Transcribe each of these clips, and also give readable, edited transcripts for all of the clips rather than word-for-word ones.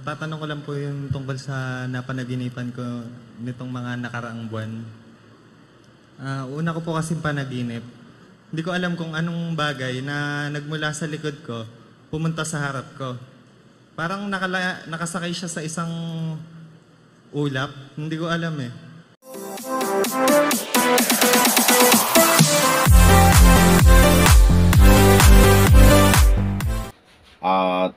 Tatanong ko lang po yung tungkol sa napanaginipan ko nitong mga nakaraang buwan. Una ko po kasing panaginip. Hindi ko alam kung anong bagay na nagmula sa likod ko, pumunta sa harap ko. Parang nakasakay siya sa isang ulap. Hindi ko alam eh.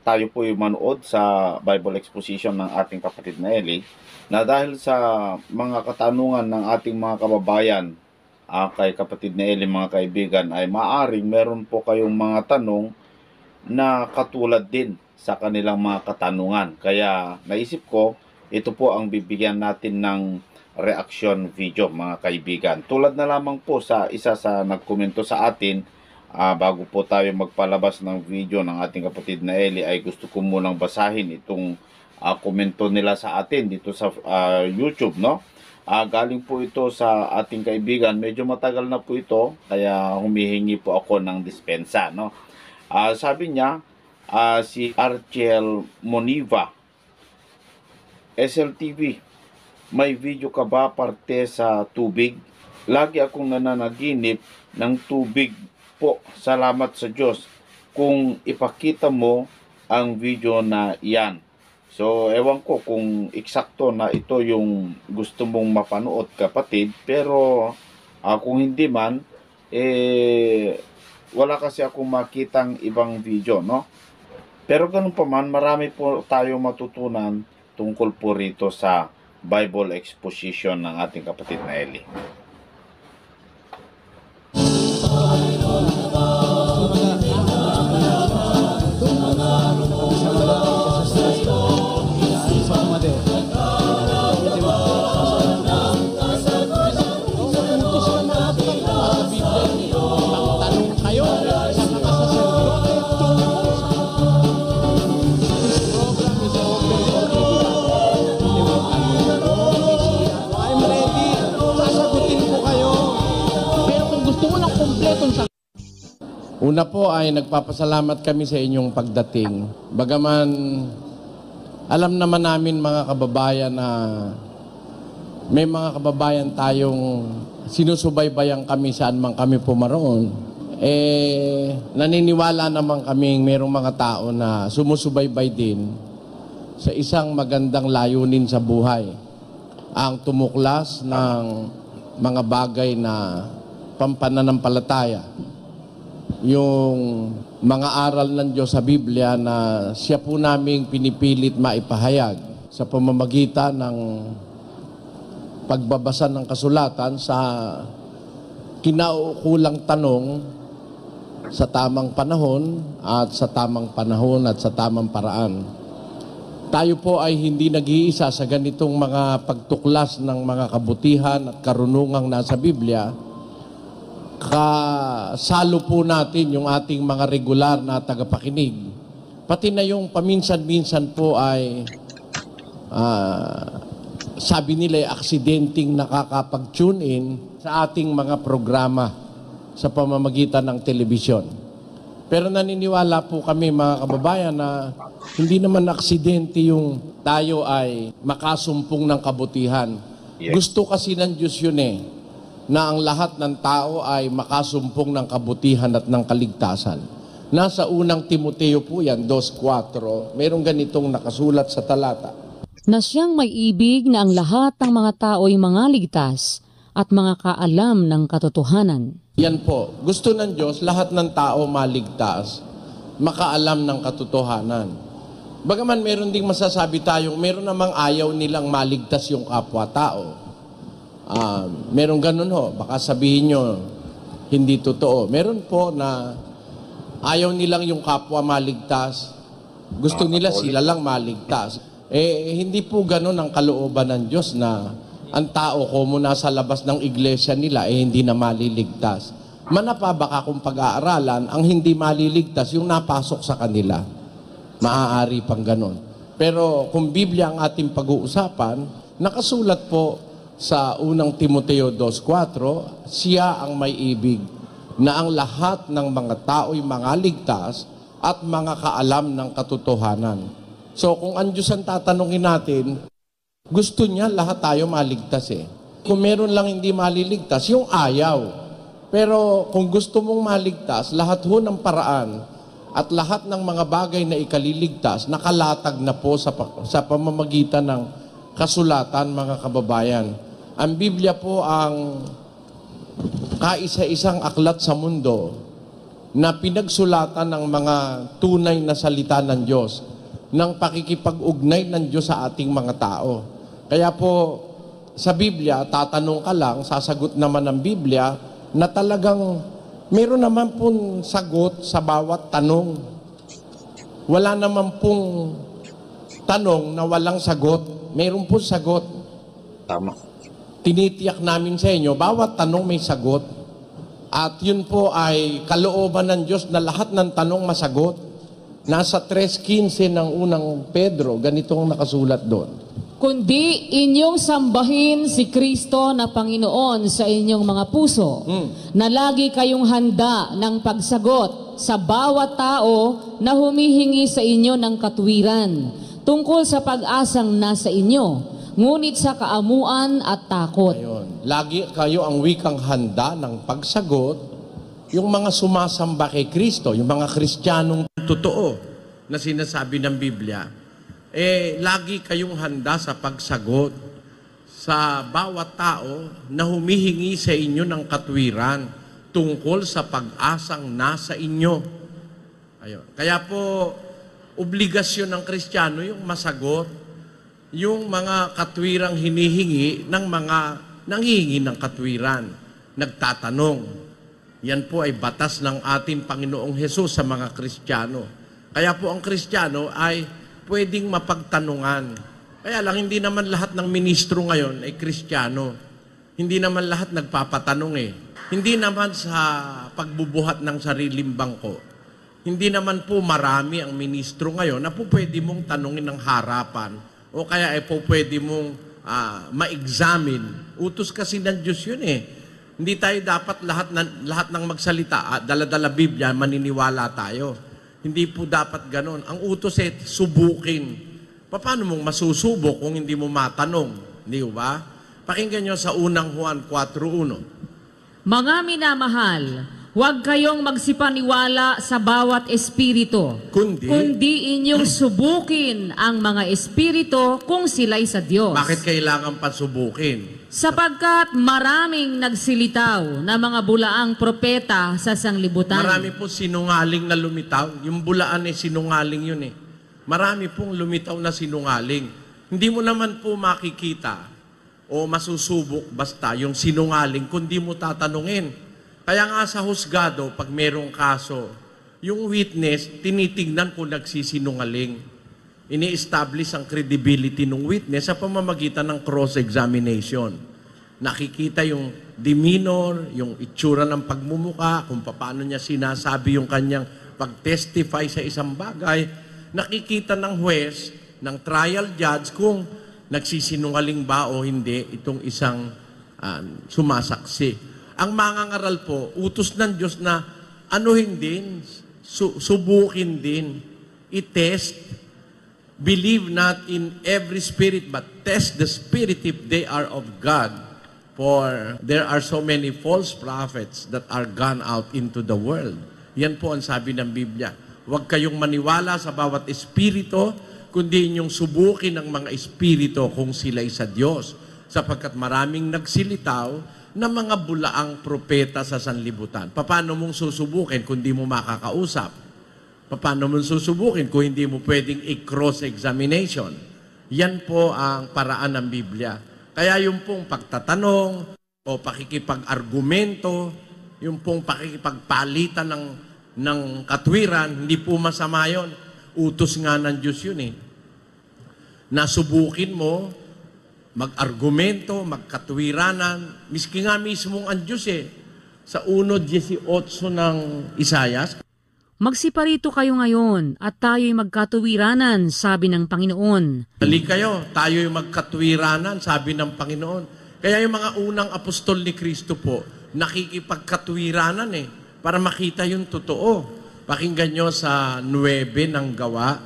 Tayo po yung manood sa Bible exposition ng ating kapatid na Eli, na dahil sa mga katanungan ng ating mga kababayan kay kapatid na Eli, mga kaibigan, ay maaring meron po kayong mga tanong na katulad din sa kanilang mga katanungan. Kaya naisip ko, ito po ang bibigyan natin ng reaction video, mga kaibigan. Tulad na lamang po sa isa sa nagkomento sa atin, bago po tayo magpalabas ng video ng ating kapatid na Eli, ay gusto ko munang basahin itong komento nila sa atin dito sa YouTube, no? Galing po ito sa ating kaibigan. Medyo matagal na po ito, kaya humihingi po ako ng dispensa, no? Sabi niya, si Archel Moniva, SLTV, may video ka ba parte sa tubig? Lagi akong nananaginip ng tubig po. Salamat sa Diyos kung ipakita mo ang video na iyan. So, ewan ko kung eksakto na ito yung gusto mong mapanood, kapatid. Pero, kung hindi man, wala kasi akong makitang ibang video, no? Pero ganun pa man, marami po tayo matutunan tungkol po rito sa Bible exposition ng ating kapatid na Eli. Una po ay nagpapasalamat kami sa inyong pagdating. Bagaman alam naman namin mga kababayan na may mga kababayan tayong sinusubaybayan kami saan man kami pumaroon. Naniniwala naman kaming mayroong mga tao na sumusubaybay din sa isang magandang layunin sa buhay. Ang tumuklas ng mga bagay na pampananampalataya. Yung mga aral ng Diyos sa Biblia na siya po naming pinipilit maipahayag sa pamamagitan ng pagbabasa ng kasulatan sa kinaukulang tanong sa tamang panahon at sa tamang panahon at sa tamang paraan. Tayo po ay hindi nag-iisa sa ganitong mga pagtuklas ng mga kabutihan at karunungang nasa Biblia. Kasalo po natin yung ating mga regular na tagapakinig. Pati na yung paminsan-minsan po ay sabi nila ay aksidenteng nakakapag-tune in sa ating mga programa sa pamamagitan ng telebisyon. Pero naniniwala po kami mga kababayan na hindi naman aksidente yung tayo ay makasumpong ng kabutihan. Yes. Gusto kasi ng Diyos yun na ang lahat ng tao ay makasumpong ng kabutihan at ng kaligtasan. Nasa unang Timoteo po yan, 2:4, merong ganitong nakasulat sa talata. Na siyang may ibig na ang lahat ng mga tao ay mga ligtas at mga kaalam ng katotohanan. Yan po, gusto ng Diyos lahat ng tao maligtas, makaalam ng katotohanan. Bagaman meron ding masasabi tayong meron namang ayaw nilang maligtas yung kapwa-tao. Meron ganun ho, baka sabihin nyo hindi totoo. Meron po na ayaw nilang yung kapwa maligtas, gusto nila sila lang maligtas. Hindi po ganun ang kalooban ng Diyos na ang tao ko muna sa labas ng iglesia nila hindi na maliligtas. Manapa baka kung pag-aaralan ang hindi maliligtas yung napasok sa kanila. Maaari pang ganun. Pero kung Biblia ang ating pag-uusapan, nakasulat po sa unang Timoteo 2:4, siya ang may ibig na ang lahat ng mga tao'y mga ligtas at mga kaalam ng katotohanan. So kung ang Diyos ang tatanungin natin, gusto niya lahat tayo maligtas eh. Kung meron lang hindi maliligtas, yung ayaw. Pero kung gusto mong maligtas, lahat ho ng paraan at lahat ng mga bagay na ikaliligtas, nakalatag na po sa pamamagitan ng kasulatan, mga kababayan. Ang Biblia po ang kaisa-isang aklat sa mundo na pinagsulatan ng mga tunay na salita ng Diyos, ng pakikipag-ugnay ng Diyos sa ating mga tao. Kaya po, sa Biblia, tatanong ka lang, sasagot naman ng Biblia, na talagang meron naman pong sagot sa bawat tanong. Wala naman pong tanong na walang sagot. Meron pong sagot. Tama. Tinitiyak namin sa inyo, bawat tanong may sagot. At yun po ay kalooban ng Diyos na lahat ng tanong masagot. Nasa 3:15 ng unang Pedro, ganitong nakasulat doon. Kundi inyong sambahin si Kristo na Panginoon sa inyong mga puso, na lagi kayong handa ng pagsagot sa bawat tao na humihingi sa inyo ng katuwiran tungkol sa pag-asang nasa inyo, ngunit sa kaamuan at takot. Ayun. Lagi kayo ang wikang handa ng pagsagot, yung mga sumasamba kay Kristo, yung mga Kristiyanong totoo na sinasabi ng Biblia, lagi kayong handa sa pagsagot sa bawat tao na humihingi sa inyo ng katwiran tungkol sa pag-asang nasa inyo. Ayun. Kaya po, obligasyon ng Kristiyano yung masagot yung mga katwirang hinihingi ng mga nanghihingi ng katwiran, nagtatanong. Yan po ay batas ng ating Panginoong Hesus sa mga Kristiyano. Kaya po ang Kristiyano ay pwedeng mapagtanungan. Kaya lang, hindi naman lahat ng ministro ngayon ay Kristiyano. Hindi naman lahat nagpapatanong eh. Hindi naman sa pagbubuhat ng sariling bangko. Hindi naman po marami ang ministro ngayon na po pwede mong tanungin ng harapan o kaya ay po pwede mong ma-examine. Utos kasi ng Diyos yun eh. Hindi tayo dapat lahat ng magsalita, dala-dala Biblia, maniniwala tayo. Hindi po dapat ganon. Ang utos ay subukin. Paano mong masusubok kung hindi mo matanong? Di ba? Pakinggan nyo sa unang Juan 4:1. Mga minamahal, huwag kayong magsipaniwala sa bawat espiritu, kundi inyong subukin ang mga espiritu kung sila'y sa Diyos. Bakit kailangan pasubukin? Sapagkat maraming nagsilitaw na mga bulaang propeta sa sanglibutan. Marami po sinungaling na lumitaw. Yung bulaan ay sinungaling yun eh. Marami pong lumitaw na sinungaling. Hindi mo naman po makikita o masusubok basta yung sinungaling kundi mo tatanungin. Kaya nga sa husgado, pag merong kaso, yung witness, tinitignan kung nagsisinungaling. Ini-establish ang credibility ng witness sa pamamagitan ng cross-examination. Nakikita yung demeanor, yung itsura ng pagmumuka, kung paano niya sinasabi yung kanyang pag-testify sa isang bagay. Nakikita ng huwes, ng trial judge, kung nagsisinungaling ba o hindi itong isang sumasaksi. Ang mangangaral po, utos ng Diyos na anuhin din, subukin din, i-test. Believe not in every spirit, but test the spirit if they are of God. For there are so many false prophets that are gone out into the world. Yan po ang sabi ng Biblia. Huwag kayong maniwala sa bawat espiritu, kundi inyong subukin ang mga espiritu kung sila'y sa Diyos. Sapagkat maraming nagsilitaw na mga bulaang propeta sa sanlibutan. Paano mong susubukin kung di mo makakausap? Paano mo susubukin kung hindi mo pwedeng i-cross-examination? Yan po ang paraan ng Biblia. Kaya yung pong pagtatanong o pakikipag-argumento, yung pong pakikipagpalitan ng katwiran, hindi po masama yun. Utos nga ng Diyos yun eh. Nasubukin mo, mag-argumento, magkatwiranan, miski nga mismong ang Diyos eh. Sa 1:18 ng Isayas, Magsiparito kayo ngayon at tayo'y magkatuwiranan, sabi ng Panginoon. Dali kayo, tayo'y magkatwiranan, sabi ng Panginoon. Kaya yung mga unang apostol ni Kristo po, nakikipagkatwiranan eh, para makita yung totoo. Pakinggan nyo sa 9 ng Gawa,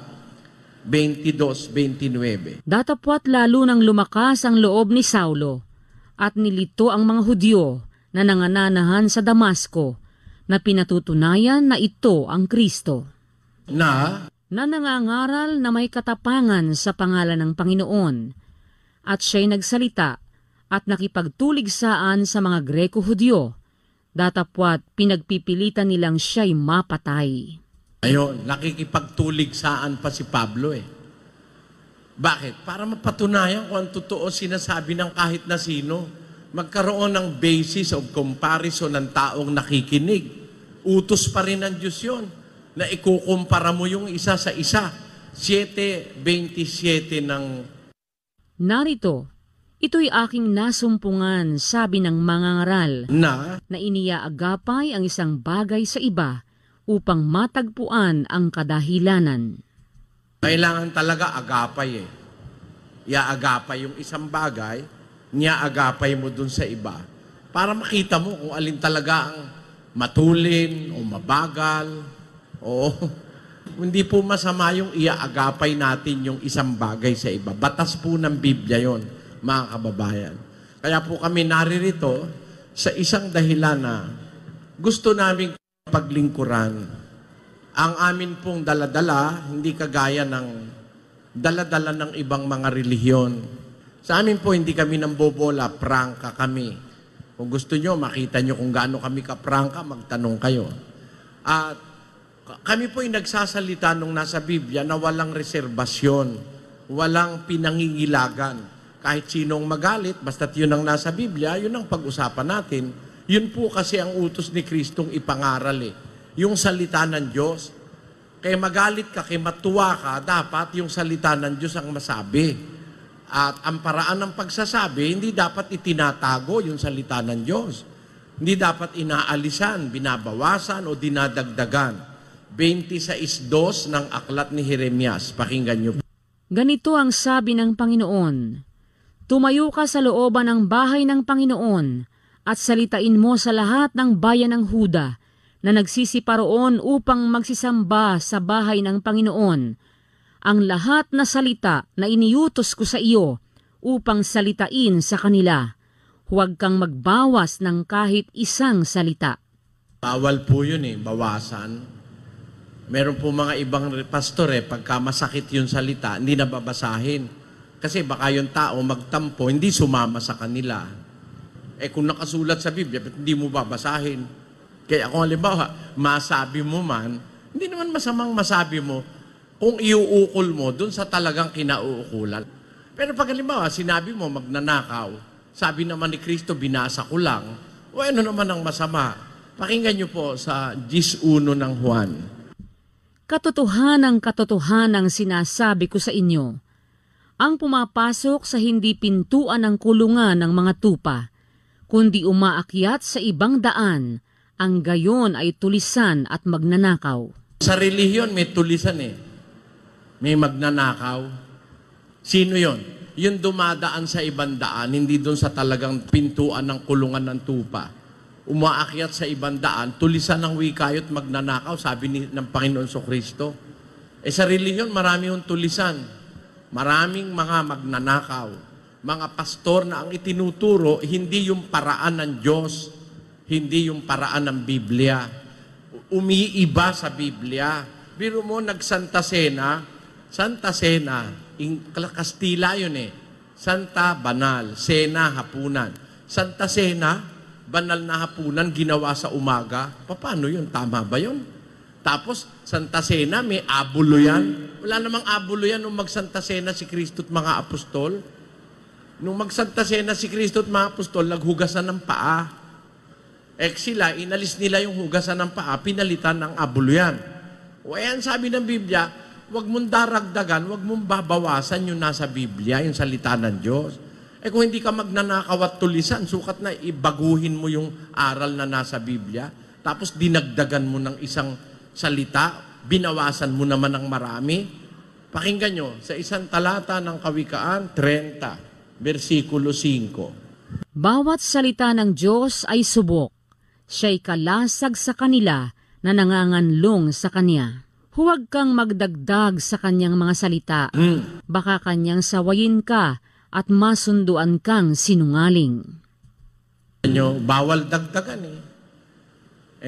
22:29. Datapwat lalo nang lumakas ang loob ni Saulo at nilito ang mga Hudyo na nangananahan sa Damasco na pinatutunayan na ito ang Kristo. Na Nangangaral na may katapangan sa pangalan ng Panginoon at siya'y nagsalita at nakipagtuligsaan sa mga Greko-Hudyo, datapwat pinagpipilitan nilang siya'y mapatay. ayun, nakikipagtuligsaan pa si Pablo eh. Bakit? Para mapatunayan kung ang totoo sinasabi ng kahit na sino. Magkaroon ng basis of comparison ng taong nakikinig. Utos pa rin ng Diyos yun, na ikukumpara mo yung isa sa isa. 7:27 ng... Narito, ito'y aking nasumpungan, sabi ng mangangaral, na na iniaagapay ang isang bagay sa iba upang matagpuan ang kadahilanan. kailangan talaga agapay eh. Iaagapay yung isang bagay, niaagapay mo dun sa iba para makita mo kung alin talaga ang matulin o mabagal. O hindi po masama yung iaagapay natin yung isang bagay sa iba. Batas po ng Biblia yon, mga kababayan. Kaya po kami naririto sa isang dahilan na gusto naming paglingkuran. Ang amin pong daladala, hindi kagaya ng daladala ng ibang mga relihiyon. Sa amin po, hindi kami nambobola, prangka kami. Kung gusto nyo, makita nyo kung gaano kami kaprangka, magtanong kayo. At kami po ay nagsasalita nung nasa Biblia na walang reserbasyon, walang pinangingilagan. Kahit sinong magalit, basta't yun ang nasa Biblia, yun ang pag-usapan natin. Yun po kasi ang utos ni Kristong ipangaral eh. Yung salita ng Diyos. Kaya magalit ka, kaya matuwa ka, dapat yung salita ng Diyos ang masabi. At ang paraan ng pagsasabi, hindi dapat itinatago yung salita ng Diyos. Hindi dapat inaalisan, binabawasan o dinadagdagan. 26:2 ng aklat ni Jeremias. Pakinggan niyo. Ganito ang sabi ng Panginoon, tumayo ka sa looban ng bahay ng Panginoon at salitain mo sa lahat ng bayan ng Huda na nagsisiparoon upang magsisamba sa bahay ng Panginoon ang lahat na salita na iniutos ko sa iyo upang salitain sa kanila. Huwag kang magbawas ng kahit isang salita. Bawal po yun eh, bawasan. Meron po mga ibang pastor eh, pagka masakit yung salita, hindi nababasahin. Kasi baka yung tao magtampo, hindi sumama sa kanila. Eh kung nakasulat sa Biblia, hindi mo babasahin. Kaya kung halimbawa, masabi mo man, hindi naman masamang masabi mo kung iuukol mo dun sa talagang kinauukulan. Pero pag halimbawa, sinabi mo magnanakaw, sabi naman ni Kristo, binasa ko lang, o ano naman ang masama? Pakinggan niyo po sa 10:1 ng Juan. Katotohanang sinasabi ko sa inyo, ang pumapasok sa hindi pintuan ng kulungan ng mga tupa, kundi umaakyat sa ibang daan, ang gayon ay tulisan at magnanakaw. Sa relihiyon may tulisan eh. May magnanakaw. Sino yon? Yung dumadaan sa ibang daan, hindi doon sa talagang pintuan ng kulungan ng tupa. Umaakyat sa ibang daan, tulisan ng wikayo at magnanakaw, sabi ng Panginoon Kristo. Eh sa relihiyon, marami yung tulisan. Maraming mga magnanakaw. Mga pastor na ang itinuturo, hindi yung paraan ng Diyos, hindi yung paraan ng Biblia. Umiiba sa Biblia. Biro mo, Santa Cena, Kastila yun eh. Santa, banal. Cena, hapunan. Santa Cena, banal na hapunan, ginawa sa umaga. Paano yun? Tama ba yun? Tapos, Santa Cena, may abulo yan. Wala namang abulo yan nung mag-Santa Cena si Kristo at mga apostol. Nung mag-Santa Cena si Kristo at mga apostol, naghugasan ng paa. Sila, inalis nila yung hugasan ng paa, pinalitan ng abulo yan. O ayan, sabi ng Biblia, huwag mong daragdagan, huwag mong babawasan yung nasa Biblia, yung salita ng Diyos. Kung hindi ka magnanakaw at tulisan, sukat na ibaguhin mo yung aral na nasa Biblia, tapos dinagdagan mo ng isang salita, binawasan mo naman ng marami. Pakinggan nyo, sa isang talata ng Kawikaan, 30, versikulo 5. Bawat salita ng Diyos ay subok. Siya'y kalasag sa kanila na nanganganlong sa Kanya. Huwag kang magdagdag sa kanyang mga salita. Baka kanyang sawayin ka at masunduan kang sinungaling. Bawal dagdagan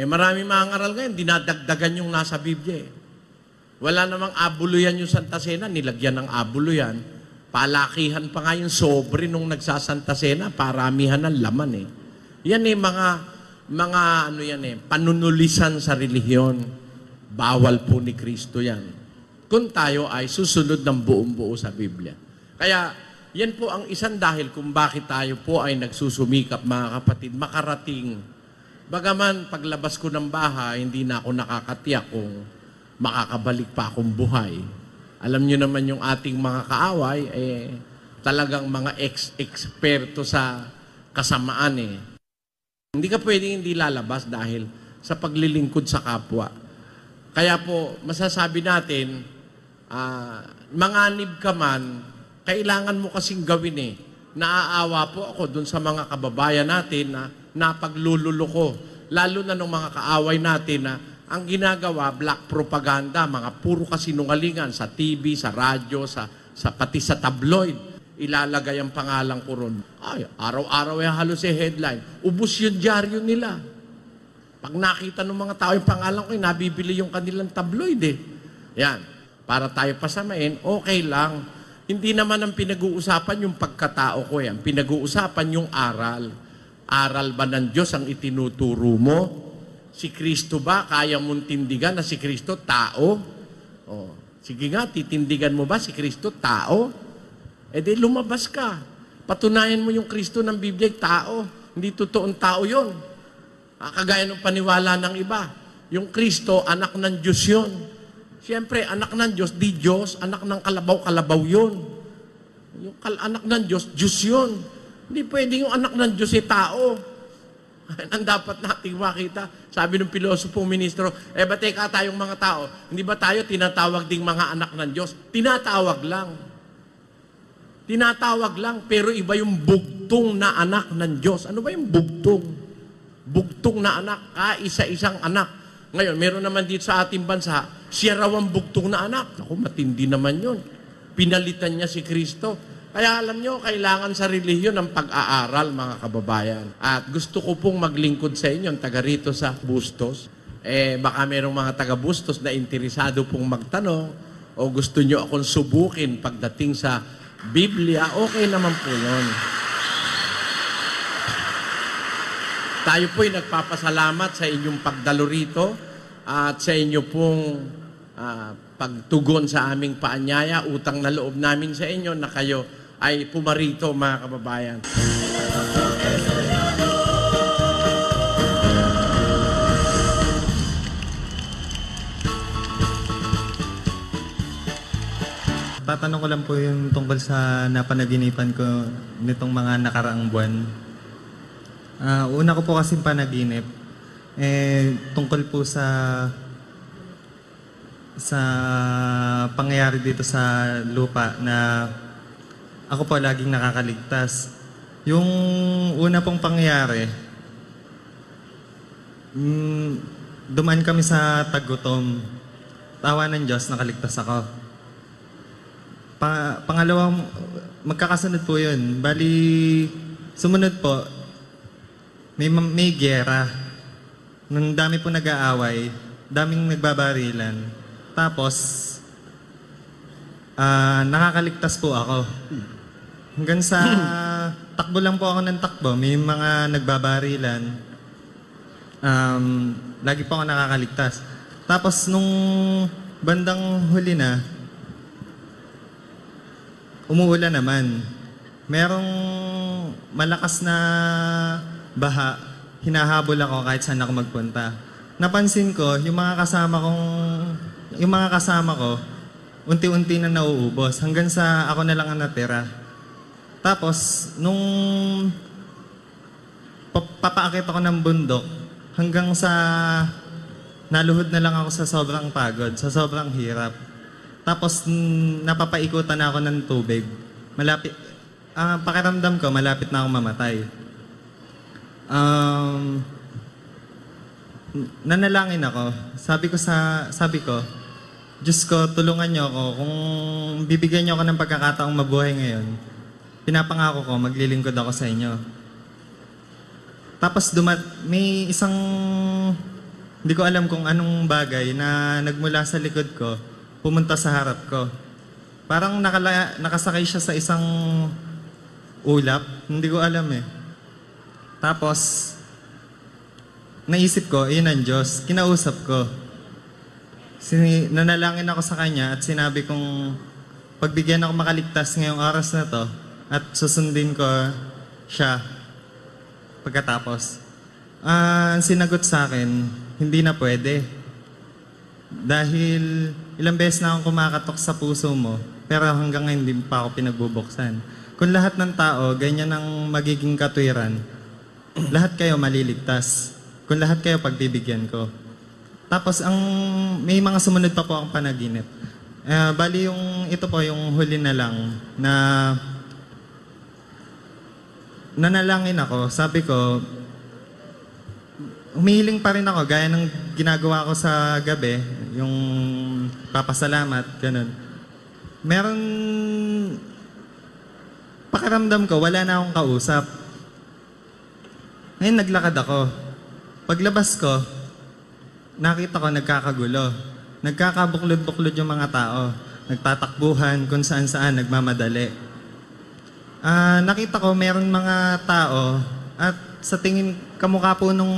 marami mga ngaral ngayon, dinadagdagan yung nasa Biblia Wala namang abulo yan yung Santa Cena, nilagyan ng abulo yan. Palakihan pa nga yung sobre nung nagsasanta Cena, paramihan ng laman Yan mga panunulisan sa relihiyon. Bawal po ni Kristo yan. Kung tayo ay susunod ng buong-buo sa Biblia. Kaya, yan po ang isang dahil kung bakit tayo po ay nagsusumikap, mga kapatid, makarating. Bagaman, paglabas ko ng bahay, hindi na ako nakakatiyak kung makakabalik pa akong buhay. Alam nyo naman yung ating mga kaaway, talagang mga eksperto sa kasamaan Hindi ka pwedeng hindi lalabas dahil sa paglilingkod sa kapwa. Kaya po, masasabi natin, manganib ka man, kailangan mo kasing gawin Naaawa po ako dun sa mga kababayan natin na napaglululoko. Lalo na ng mga kaaway natin na ang ginagawa, black propaganda, mga puro kasinungalingan sa TV, sa radyo, pati sa tabloid. Ilalagay ang pangalan ko ron. Ay, araw-araw halos headline. Ubus yung dyaryo nila. Pag nakita ng mga tao yung pangalan ko, nabibili yung kanilang tabloid Yan. Para tayo pasamain, okay lang. Hindi naman ang pinag-uusapan yung pagkatao ko Ang pinag-uusapan yung aral. Aral ba ng Diyos ang itinuturo mo? Si Kristo ba, kaya mong tindigan na si Kristo tao? Sige nga, titindigan mo ba si Kristo tao? Di lumabas ka. Patunayan mo yung Kristo ng Biblia tao. Hindi totoong tao yon. Kagaya ng paniwala ng iba. Yung Kristo, anak ng Diyos yun. Siyempre, anak ng Diyos, di Diyos. Anak ng kalabaw, yun. Yung anak ng Diyos, Diyos yun. Hindi pwedeng yung anak ng Diyos tao. Ang dapat nating makita. Sabi ng pilosopong ministro, ba teka tayong mga tao, hindi ba tayo tinatawag ding mga anak ng Diyos? Tinatawag lang. Tinatawag lang, pero iba yung bugtong na anak ng Diyos. Ano ba yung bugtong? Bugtong na anak, kaisa-isang anak. Ngayon, meron naman dito sa ating bansa, siya raw ang bugtong na anak. Ako, matindi naman yun. Pinalitan niya si Kristo. Kaya alam nyo, kailangan sa relihiyon ng pag-aaral, mga kababayan. At gusto ko pong maglingkod sa inyo, ang taga rito sa Bustos. Baka merong mga taga Bustos na interesado pong magtanong o gusto nyo akong subukin pagdating sa Biblia, okay naman po yun. Tayo po'y nagpapasalamat sa inyong pagdalo rito at sa inyo pong pagtugon sa aming paanyaya, utang na loob namin sa inyo na kayo ay pumarito, mga kababayan. Tatanong ko lang po yung tungkol sa napanaginipan ko nitong mga nakaraang buwan. Una ko po kasing panaginip, tungkol po sa pangyayari dito sa lupa na ako po laging nakakaligtas. Yung una pong pangyayari, dumaan kami sa Tagutom. Tawa ng Diyos, nakaligtas ako. Pangalawang, magkakasunod po yun. Bali, sumunod po, may giyera. Nung dami po nag-aaway, daming nagbabarilan. Tapos, nakakaligtas po ako. Hanggang sa takbo lang po ako ng takbo, may mga nagbabarilan. Lagi po ako nakakaligtas. Tapos, nung bandang huli na, umuulan naman. Merong malakas na baha, hinahabol ako kahit saan ako magpunta. Napansin ko, yung mga kasama ko, unti-unti na nauubos hanggang sa ako na lang ang natira. Tapos, nung papaakit ako ng bundok, hanggang sa naluhod na lang ako sa sobrang pagod, sa sobrang hirap. Tapos, napapaikutan na ako ng tubig. Pakiramdam ko, malapit na akong mamatay. Nanalangin ako. Sabi ko, Diyos ko, tulungan niyo ako. Kung bibigyan niyo ako ng pagkakataong mabuhay ngayon, pinapangako ko, maglilingkod ako sa inyo. Tapos may isang, hindi ko alam kung anong bagay na nagmula sa likod ko, pumunta sa harap ko. Parang nakasakay siya sa isang ulap, hindi ko alam eh. Tapos, naisip ko, iyon ang Diyos, kinausap ko. Nanalangin ako sa Kanya at sinabi kong, pagbigyan ako makaligtas ngayong oras na to at susundin ko siya pagkatapos. Ang sinagot sa akin, hindi na pwede. Dahil ilang beses na akong kumakatok sa puso mo, pero hanggang ngayon hindi pa ako pinagbubuksan. Kung lahat ng tao, ganyan ang magiging katwiran, lahat kayo maliligtas. Kung lahat kayo pagbibigyan ko. Tapos may mga sumunod pa po ang panaginip. Bali ito po yung huli na lang na nanalangin ako. Sabi ko, humihiling pa rin ako gaya ng ginagawa ko sa gabi, yung papasalamat, ganun. Meron, pakiramdam ko, wala na akong kausap. Ngayon naglakad ako. Paglabas ko, nakita ko nagkakagulo. Nagkakabuklod-buklod yung mga tao. Nagtatakbuhan kung saan-saan, nagmamadali. Nakita ko meron mga tao at sa tingin kamukha po nung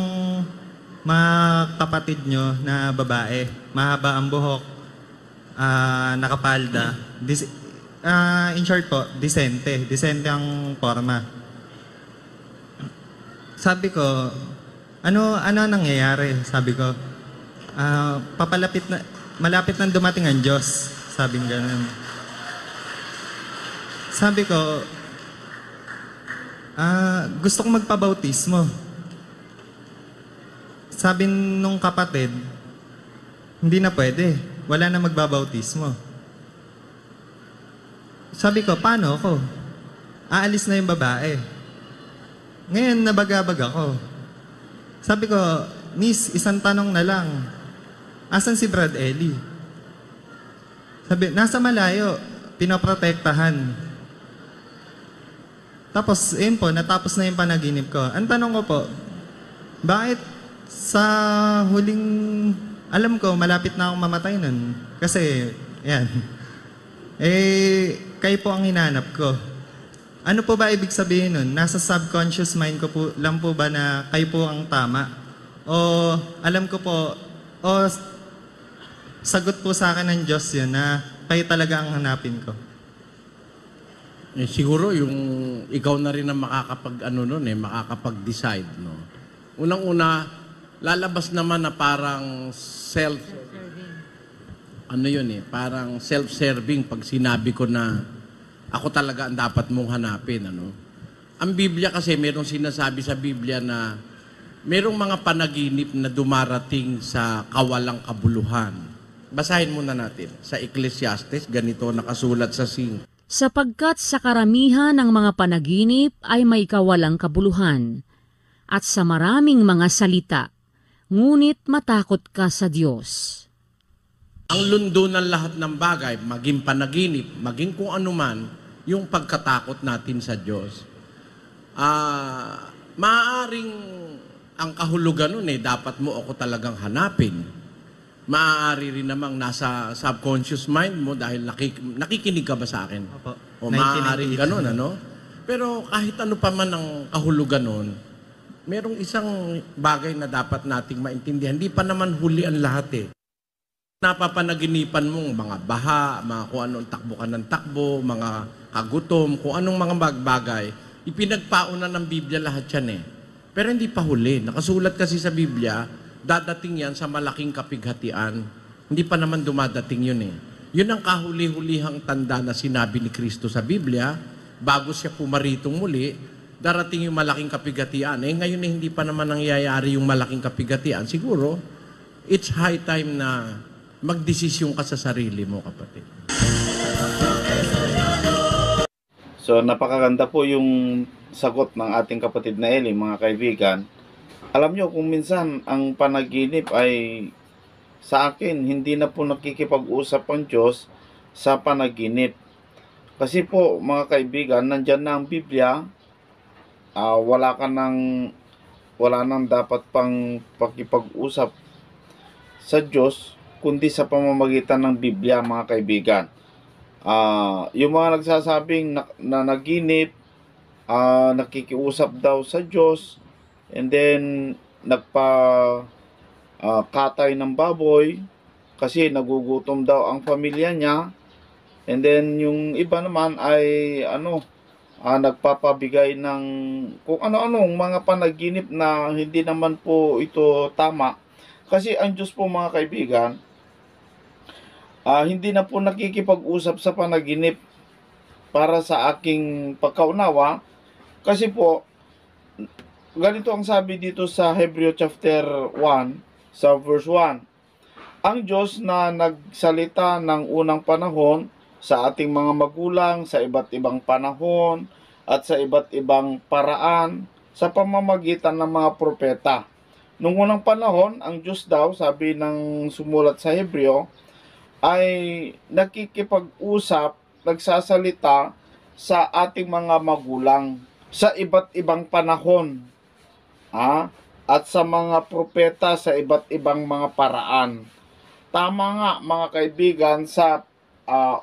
mga kapatid nyo na babae. Mahaba ang buhok, nakapalda. In short po, disente. Disente ang forma. Sabi ko, ano nangyayari? Sabi ko, malapit na dumating ang Diyos. Sabi nga ganun. Sabi ko, gusto kong magpabautismo. Sabi nung kapatid, hindi na pwede. Wala na magbabautismo. Sabi ko, paano ako? Aalis na yung babae. Ngayon, nabagabag ako. Sabi ko, Miss, isang tanong na lang. Asan si Brad Eli? Sabi, nasa malayo. Pinoprotektahan. Tapos, yun po, natapos na yung panaginip ko. Ang tanong ko po, bakit sa huling, alam ko, malapit na akong mamatay nun. Kasi, yan. Kayo po ang hinanap ko. Ano po ba ibig sabihin nun? Nasa subconscious mind ko po, lang po ba na kayo po ang tama? O alam ko po, o sagot po sa akin ng Diyos yun na kayo talaga ang hanapin ko? Siguro yung ikaw na rin ang makakapag-decide, no? Unang-una, lalabas naman na parang parang self-serving pag sinabi ko na ako talaga ang dapat mong hanapin, ano? Ang Biblia kasi merong sinasabi sa Biblia na merong mga panaginip na dumarating sa kawalang kabuluhan. Basahin muna natin sa Ecclesiastes, ganito nakasulat sa 5. Sapagkat sa karamihan ng mga panaginip ay may kawalang kabuluhan, at sa maraming mga salita, ngunit matakot ka sa Diyos. Ang lundo ng lahat ng bagay, maging panaginip, maging kung anuman, yung pagkatakot natin sa Diyos. Maaaring ang kahulugan nun dapat mo ako talagang hanapin. Maaari rin namang nasa subconscious mind mo dahil nakikinig ka ba sa akin? Opo. O maaaring ganun, ano? Pero kahit ano pa man ang kahulugan nun, merong isang bagay na dapat nating maintindihan. Hindi pa naman huli ang lahat eh. Napapanaginipan mong mga baha, mga kung anong takbo ka ng takbo, mga kagutom, kung anong mga bagay, ipinagpauna ng Biblia lahat yan eh. Pero hindi pa huli. Nakasulat kasi sa Biblia, dadating yan sa malaking kapighatian. Hindi pa naman dumadating yun eh. Yun ang kahuli-hulihang tanda na sinabi ni Kristo sa Biblia, bago siya pumaritong muli, darating yung malaking kapighatian. Ngayon hindi pa naman nangyayari yung malaking kapighatian. Siguro, it's high time na magdesisyon ka sa sarili mo, kapatid. So napakaganda po yung sagot ng ating kapatid na Eli, mga kaibigan. Alam nyo kung minsan ang panaginip ay sa akin, hindi na po nakikipag-usap ang Diyos sa panaginip. Kasi po, mga kaibigan, nandyan na ang Biblia, wala nang dapat pang pakipag-usap sa Diyos, kundi sa pamamagitan ng Biblia, mga kaibigan. Yung mga nagsasabing na naginip, nakikiusap daw sa Diyos, and then katay ng baboy kasi nagugutom daw ang pamilya niya, and then yung iba naman ay nagpapabigay ng kung ano-anong mga panaginip na hindi naman po ito tama. Kasi ang Diyos po, mga kaibigan, hindi na po nakikipag-usap sa panaginip para sa aking pagkaunawa. Kasi po, ganito ang sabi dito sa Hebreo chapter 1, sa verse 1. Ang Diyos na nagsalita ng unang panahon sa ating mga magulang sa iba't ibang panahon at sa iba't ibang paraan sa pamamagitan ng mga propeta. Nung unang panahon, ang Diyos daw, sabi ng sumulat sa Hebreo, ay nakikipag-usap, nagsasalita sa ating mga magulang sa iba't ibang panahon, at sa mga propeta sa iba't ibang mga paraan. Tama nga, mga kaibigan, sa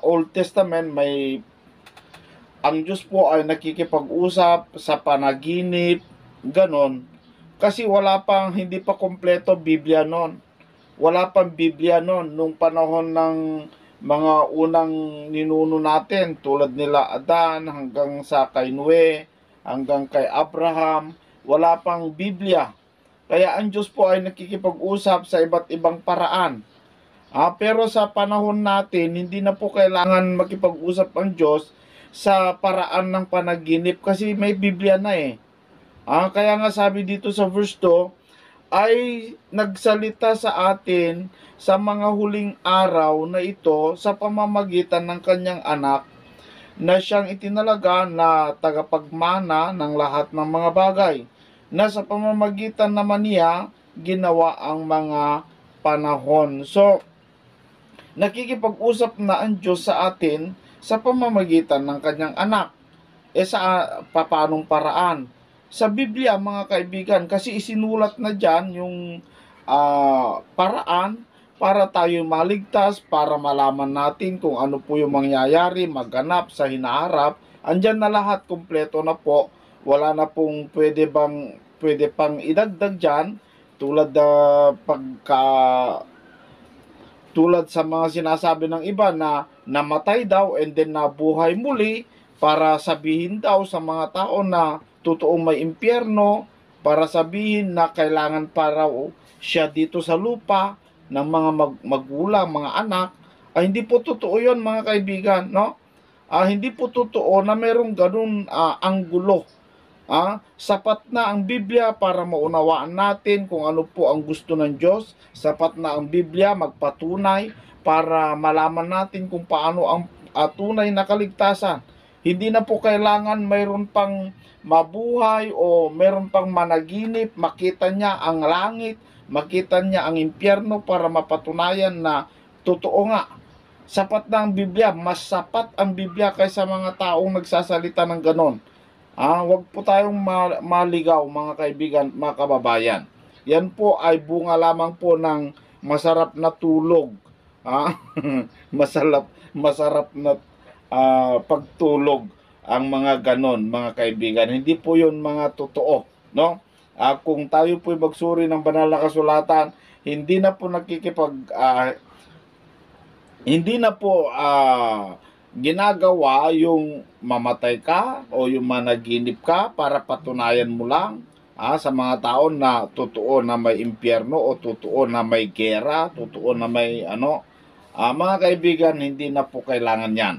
Old Testament ang Diyos po ay nakikipag-usap sa panaginip, ganon. Kasi hindi pa kompleto Biblia noon. Wala pang Biblia noon nung panahon ng mga unang ninuno natin, tulad nila Adan hanggang sa kay Noe, hanggang kay Abraham, wala pang Biblia. Kaya ang Diyos po ay nakikipag-usap sa iba't ibang paraan. Pero sa panahon natin, hindi na po kailangan makipag-usap ang Diyos sa paraan ng panaginip kasi may Biblia na eh. Kaya nga sabi dito sa verse 2, ay nagsalita sa atin sa mga huling araw na ito sa pamamagitan ng kanyang anak na siyang itinalaga na tagapagmana ng lahat ng mga bagay, na sa pamamagitan naman niya ginawa ang mga panahon. So, nakikipag-usap na ang Diyos sa atin sa pamamagitan ng kanyang anak. Sa paanong paraan? Sa Biblia, mga kaibigan, kasi isinulat na dyan yung paraan para tayo maligtas, para malaman natin kung ano po yung mangyayari, maganap sa hinaharap. Andyan na lahat, kumpleto na po. Wala na pong pwede pang idagdag dyan, tulad sa mga sinasabi ng iba na namatay daw and then nabuhay muli para sabihin daw sa mga tao na totoong may impyerno, para sabihin na kailangan para siya dito sa lupa ng mga magulang, mga anak. Hindi po totoo yun, mga kaibigan, no? Hindi po totoo na merong ganun anggulo. Sapat na ang Biblia para maunawaan natin kung ano po ang gusto ng Diyos. Sapat na ang Biblia magpatunay para malaman natin kung paano ang tunay na kaligtasan. Hindi na po kailangan mayroon pang mabuhay o mayroon pang managinip, makita niya ang langit, makita niya ang impyerno para mapatunayan na totoo nga. Sapat na ang Biblia, mas sapat ang Biblia kaysa mga taong nagsasalita ng ganon. Huwag po tayong maligaw, mga kaibigan, mga kababayan. Yan po ay bunga lamang po ng masarap na tulog. masarap na pagtulog ang mga ganon, mga kaibigan. Hindi po yun mga totoo, no? Kung tayo po magsuri ng banal na kasulatan, hindi na po ginagawa yung mamatay ka o yung managinip ka para patunayan mo lang sa mga tao na totoo na may impyerno o totoo na may gera, totoo na may mga kaibigan, hindi na po kailangan yan.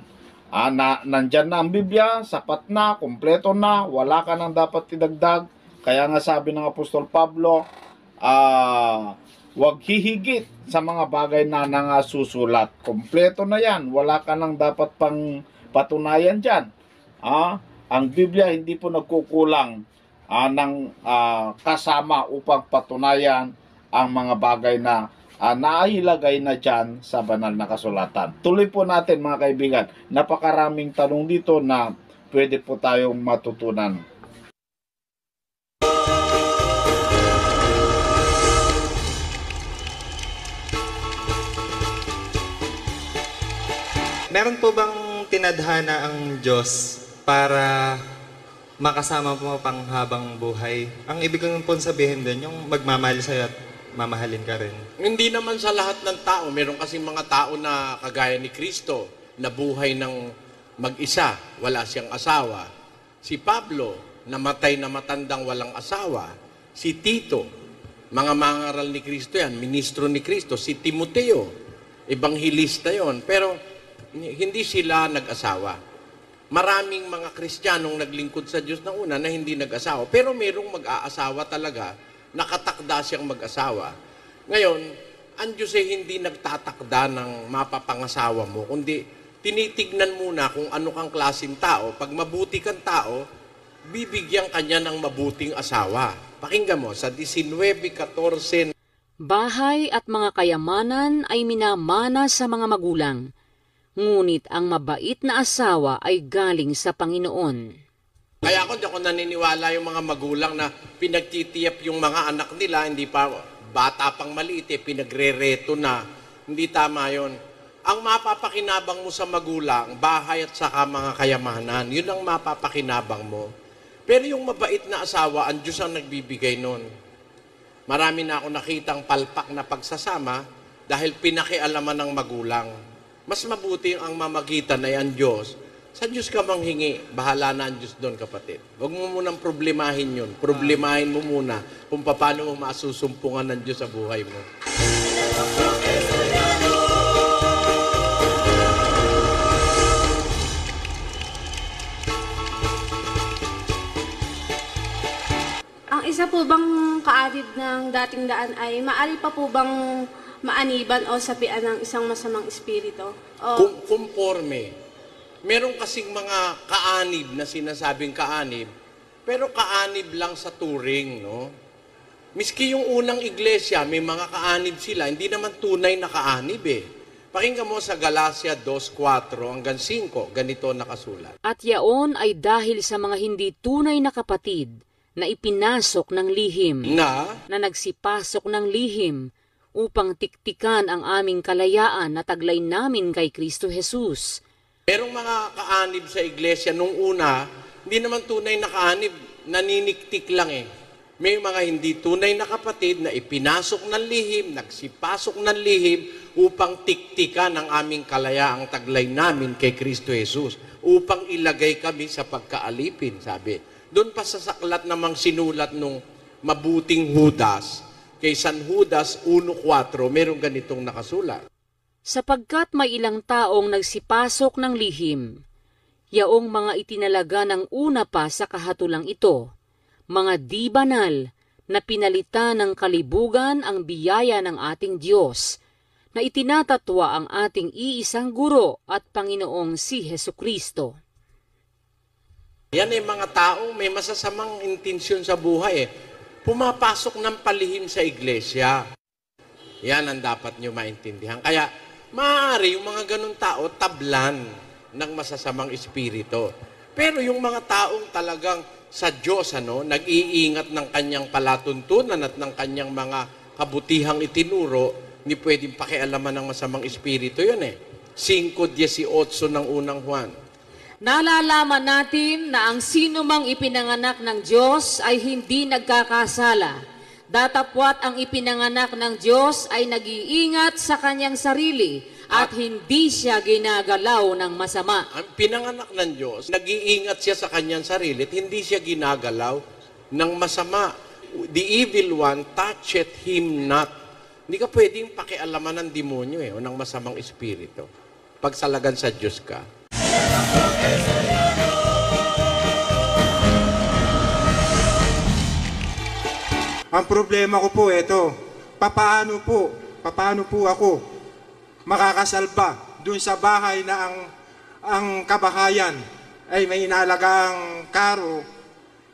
Nandyan na ang Biblia, sapat na, kompleto na, wala ka nang dapat idagdag. Kaya nga sabi ng Apostol Pablo, huwag hihigit sa mga bagay na nangasusulat. Kompleto na yan, wala ka nang dapat pang patunayan dyan. Ang Biblia hindi po nagkukulang ng kasama upang patunayan ang mga bagay na nailagay na dyan sa banal na kasulatan. Tuloy po natin mga kaibigan, napakaraming tanong dito na pwede po tayong matutunan. Meron po bang tinadhana ang Diyos para makasama mo pang habang buhay? Ang ibig kong po sabihin din, yung magmamahal sa'yo at mamahalin ka rin. Hindi naman sa lahat ng tao. Meron kasing mga tao na kagaya ni Kristo, na buhay ng mag-isa, wala siyang asawa. Si Pablo, namatay na matandang walang asawa. Si Tito, mga mangaral ni Kristo yan, ministro ni Kristo. Si Timoteo, ebanghilista yon. Pero hindi sila nag-asawa. Maraming mga Kristiyanong naglingkod sa Diyos na una na hindi nag-asawa. Pero merong mag-aasawa talaga, nakatakda siyang mag-asawa. Ngayon, ang Diyos ay hindi nagtatakda ng mapapangasawa mo, kundi tinitignan muna kung ano kang klaseng tao. Pag mabuti kang tao, bibigyan kanya ng mabuting asawa. Pakinggan mo, sa 19:14. Bahay at mga kayamanan ay minamana sa mga magulang, ngunit ang mabait na asawa ay galing sa Panginoon. Kaya ako, di ako naniniwala yung mga magulang na pinagtitiyap yung mga anak nila, hindi pa bata pang maliit, pinagre-reto na. Hindi tama yon. Ang mapapakinabang mo sa magulang, bahay at saka mga kayamanan, yun ang mapapakinabang mo. Pero yung mabait na asawa, ang Diyos ang nagbibigay nun. Marami na ako nakitang palpak na pagsasama dahil pinakialaman ng magulang. Mas mabuti ang mamagitan ay ang Diyos. Sa Diyos ka manghingi, bahala na ang Diyos doon, kapatid. Huwag mo munang problemahin yun. Problemahin mo muna kung paano mo masusumpungan ng Diyos sa buhay mo. Ang isa po bang kaadib ng dating daan ay maari pa po bang maaniban o sapian ng isang masamang espiritu? Conforme. Meron kasing mga kaanib na sinasabing kaanib, pero kaanib lang sa turing, no? Miski yung unang iglesia, may mga kaanib sila, hindi naman tunay na kaanib eh. Pakinggan mo sa Galacia 2:4 hanggang 5, ganito nakasulat. At yaon ay dahil sa mga hindi tunay na kapatid na ipinasok ng lihim, na nagsipasok ng lihim upang tiktikan ang aming kalayaan na taglay namin kay Kristo Jesus. Merong mga kaanib sa iglesia nung una, hindi naman tunay na kaanib, naniniktik lang eh. May mga hindi tunay na kapatid na ipinasok ng lihim, nagsipasok ng lihim upang tiktikan ang aming kalayaang taglay namin kay Kristo Jesus, upang ilagay kami sa pagkaalipin, sabi. Doon pa sa saklat namang sinulat nung mabuting Judas, kay San Judas 1:4, merong ganitong nakasulat. Sapagkat may ilang taong nagsipasok ng lihim, yaong mga itinalaga ng una pa sa kahatulang ito, mga di banal na pinalitan ng kalibugan ang biyaya ng ating Diyos, na itinatatwa ang ating iisang guro at Panginoong si Hesukristo. Yan ay mga taong may masasamang intensyon sa buhay eh. Pumapasok ng palihim sa iglesia. Yan ang dapat nyo maintindihan. Kaya, maaari yung mga ganun tao tablan ng masasamang espiritu. Pero yung mga taong talagang sa Diyos, nag-iingat ng kanyang palatuntunan at ng kanyang mga kabutihang itinuro, hindi pwedeng pakialaman ng masamang espiritu yun eh. 5:18 ng unang Juan. Nalalaman natin na ang sino mang ipinanganak ng Diyos ay hindi nagkakasala. Datapwat ang ipinanganak ng Diyos ay nag-iingat sa kanyang sarili at hindi siya ginagalaw ng masama. Ang pinanganak ng Diyos, nag-iingat siya sa kanyang sarili at hindi siya ginagalaw ng masama. The evil one toucheth him not. Hindi ka pwedeng pakialaman ng demonyo o ng masamang espiritu. Pagsalagan sa Diyos ka. Ang problema ko po ito, papaano po ako makakasalba dun sa bahay na ang kabahayan ay may inaalagang karo,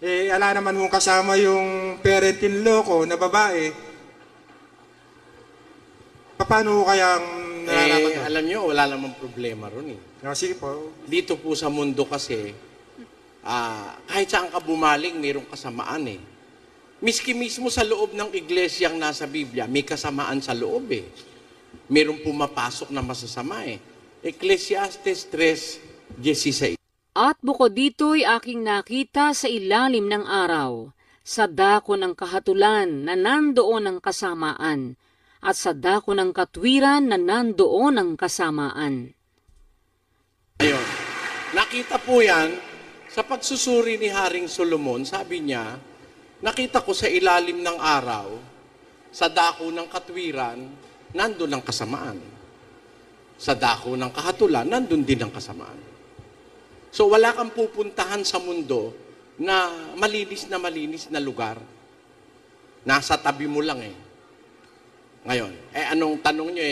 ala naman kung kasama yung parent-in-law ko na babae, Paano kaya ang nararamdaman? Alam nyo, wala namang problema ron eh. Sige po. Dito po sa mundo kasi, kahit saan ka bumaling, mayroong kasamaan eh. Miski mismo sa loob ng iglesyang nasa Biblia, may kasamaan sa loob eh. Mayroong pumapasok na masasama eh. Ecclesiastes 3:16. At bukod dito'y aking nakita sa ilalim ng araw, sa dako ng kahatulan na nandoon ang kasamaan, at sa dako ng katwiran na nandoon ang kasamaan. Ayun. Nakita po yan, sa pagsusuri ni Haring Solomon, sabi niya, nakita ko sa ilalim ng araw, sa dako ng katwiran, nandun ang kasamaan. Sa dako ng kahatulan, nandun din ang kasamaan. So wala kang pupuntahan sa mundo na malinis na lugar. Nasa tabi mo lang eh. Ngayon, anong tanong nyo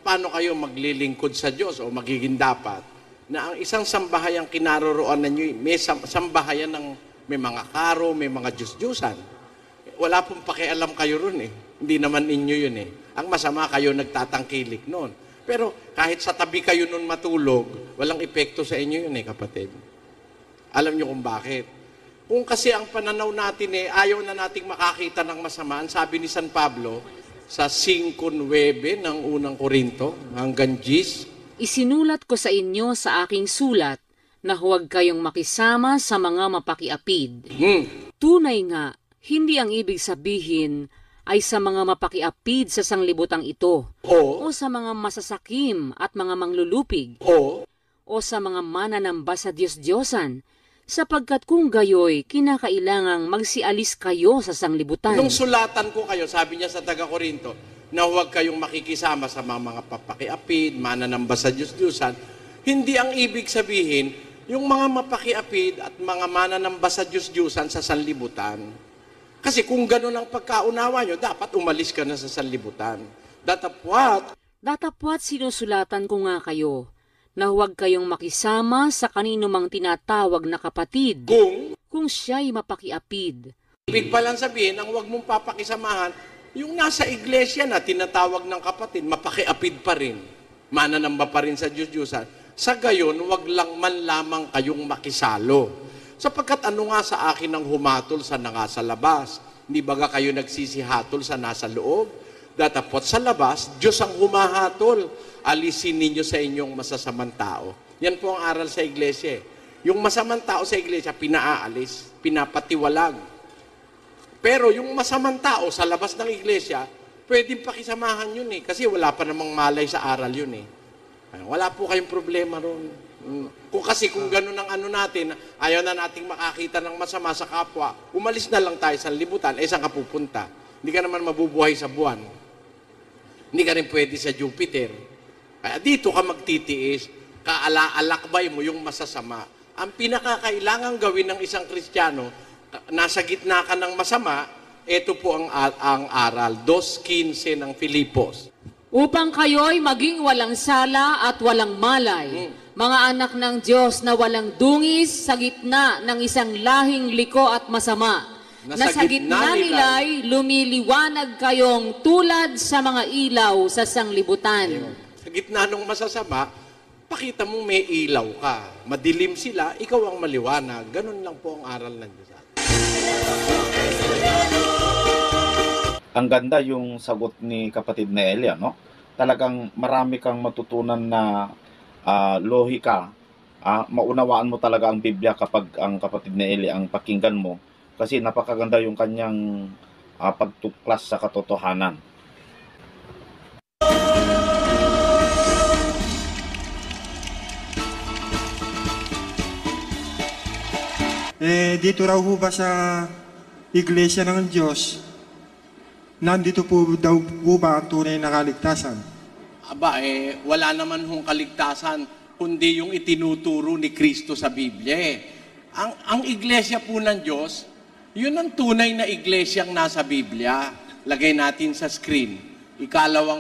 paano kayo maglilingkod sa Diyos o magiging dapat na ang isang sambahayang kinaroroonan nyo, may sambahayan ng may mga karo, may mga Diyos-Diyusan. Wala pong pakialam kayo ron eh. Hindi naman inyo yun eh. Ang masama kayo nagtatangkilik noon. Pero kahit sa tabi kayo nun matulog, walang epekto sa inyo yun eh, kapatid. Alam nyo kung bakit. Kung kasi ang pananaw natin ayaw na nating makakita ng masamaan, sabi ni San Pablo, sa 5:9 ng unang Korinto, hanggang 10, Isinulat ko sa inyo sa aking sulat na huwag kayong makisama sa mga mapakiapid. Tunay nga, hindi ang ibig sabihin ay sa mga mapakiapid sa sanglibutang ito, o sa mga masasakim at mga manglulupig, o sa mga mananamba sa Diyos-Diyosan, sapagkat kung gayoy, kinakailangang magsialis kayo sa sanglibutan. Nung sulatan ko kayo, sabi niya sa taga-Korinto, na huwag kayong makikisama sa mga papakiapid, mananamba sa Diyos-Diyosan, hindi ang ibig sabihin, yung mga mapakiapid at mga mananamba sa Diyos-Diyosan sa sanlibutan. Kasi kung gano'n ang pagkaunawa nyo, dapat umalis ka na sa sanlibutan. Datapwat sinusulatan ko nga kayo, na huwag kayong makisama sa kanino mang tinatawag na kapatid, kung siya'y mapakiapid. Ibig palang sabihin, ang huwag mong papakisamahan, yung nasa iglesia na tinatawag ng kapatid, mapakiapid pa rin, mananamba pa rin sa Diyos-Diyosan. Sa gayon, huwag lang man lamang kayong makisalo. Sapagkat ano nga sa akin ang humatol sa nasa labas? Hindi baga kayo nagsisihatol sa nasa loob? Datapot sa labas, Diyos ang humahatol. Alisin ninyo sa inyong masasamang tao. Yan po ang aral sa iglesia. Yung masamang tao sa iglesia, pinaalis, pinapatiwalag. Pero yung masamang tao sa labas ng iglesia, pwedeng pakisamahan yun eh. Kasi wala pa namang malay sa aral yun eh. Wala po kayong problema ron. Kung gano'n ang ano natin, ayaw na nating makakita ng masama sa kapwa, umalis na lang tayo sa libutan, saan ka pupunta? Hindi ka naman mabubuhay sa buwan. Hindi ka rin pwede sa Jupiter. Kaya dito ka magtitiis, kaala-alakbay mo yung masasama. Ang pinakakailangan gawin ng isang Kristiyano, nasa gitna ka ng masama, ito po ang aral, 2:15 ng Filipos. Upang kayo'y maging walang sala at walang malay, mga anak ng Diyos na walang dungis sa gitna ng isang lahing liko at masama, na sa gitna nila'y lumiliwanag kayong tulad sa mga ilaw sa sanglibutan. Sa gitna ng masasama, pakita mong may ilaw ka. Madilim sila, ikaw ang maliwanag. Ganun lang po ang aral ng Diyos. Ang ganda yung sagot ni kapatid na Elia, no? Talagang marami kang matutunan na lohika. Maunawaan mo talaga ang Biblia kapag ang kapatid na Elia ang pakinggan mo. Kasi napakaganda yung kanyang pagtuklas sa katotohanan. Dito raw ho ba sa Iglesia ng Diyos, nandito po daw po ba ang tunay na kaligtasan? Wala naman hong kaligtasan, kundi yung itinuturo ni Kristo sa Biblia. Ang iglesia po ng Diyos, yun ang tunay na iglesyang nasa Biblia. Lagay natin sa screen. 2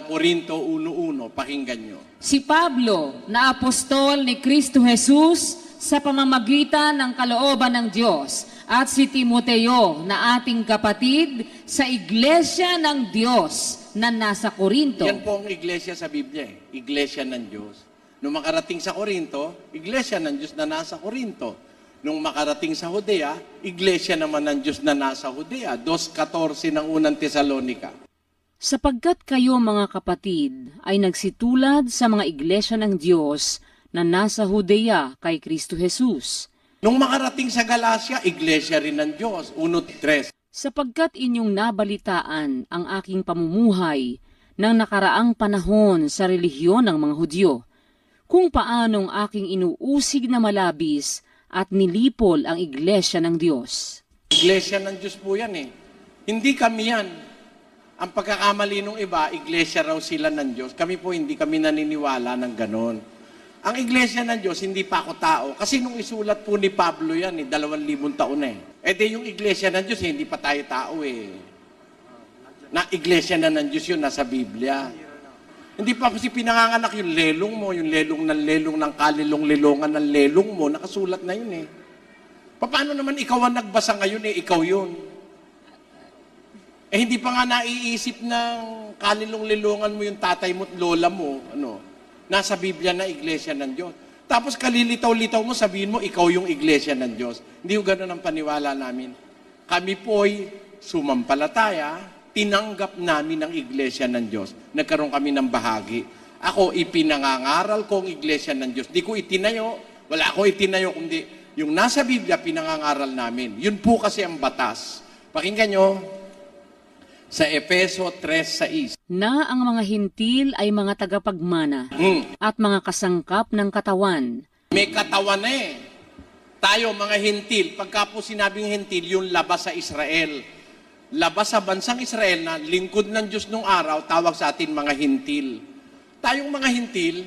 Korinto 1:1, pakinggan nyo. Si Pablo, na apostol ni Kristo Jesus, sa pamamagitan ng kalooban ng Diyos, at si Timoteo na ating kapatid sa Iglesia ng Diyos na nasa Korinto. Yan po ang iglesia sa Biblia eh. Iglesia ng Diyos. Nung makarating sa Korinto, iglesia ng Diyos na nasa Korinto. Nung makarating sa Judea, iglesia naman ng Diyos na nasa Judea. 2:14 ng unang Tesalonika. Sapagkat kayo mga kapatid ay nagsitulad sa mga iglesia ng Diyos na nasa Judea kay Kristo Jesus. Nung makarating sa Galacia, iglesia rin ng Diyos. 1:3. Sapagkat inyong nabalitaan ang aking pamumuhay ng nakaraang panahon sa relihiyon ng mga Hudyo, kung paanong aking inuusig na malabis at nilipol ang iglesia ng Diyos. Iglesia ng Diyos po yan eh. Hindi kami yan. Ang pagkakamali ng iba, iglesia raw sila ng Diyos. Kami po hindi kami naniniwala ng ganon. Ang iglesia ng Diyos, hindi pa ako tao. Kasi nung isulat po ni Pablo yan, 2,000 taon na eh. E di yung iglesia ng Diyos, hindi pa tayo tao eh. Na iglesia na ng Diyos yun, nasa Biblia. Hindi pa kasi pinanganganak yung lelong mo, yung lelong ng kalilong-lilongan ng lelong mo, nakasulat na yun eh. Paano naman ikaw ang nagbasa ngayon eh, ikaw yun? Eh hindi pa nga naiisip ng kalilong-lilongan mo yung tatay mo at lola mo, nasa Biblia na iglesia ng Diyos. Tapos kalilitaw-litaw mo, sabihin mo, ikaw yung iglesia ng Diyos. Hindi yung ganun ang paniwala namin. Kami po'y sumampalataya, tinanggap namin ang iglesia ng Diyos. Nagkaroon kami ng bahagi. Ako, ipinangangaral ko ang iglesia ng Diyos. Di ko itinayo, wala akong itinayo, kundi yung nasa Biblia, pinangangaral namin. Yun po kasi ang batas. Pakinggan nyo, sa Efeso 3:6. Na ang mga hintil ay mga tagapagmana at mga kasangkap ng katawan. May katawan eh. Tayo mga hintil, pagka po sinabing hintil, yung labas sa Israel. Labas sa bansang Israel na lingkod ng Diyos nung araw, tawag sa atin mga hintil. Tayong mga hintil,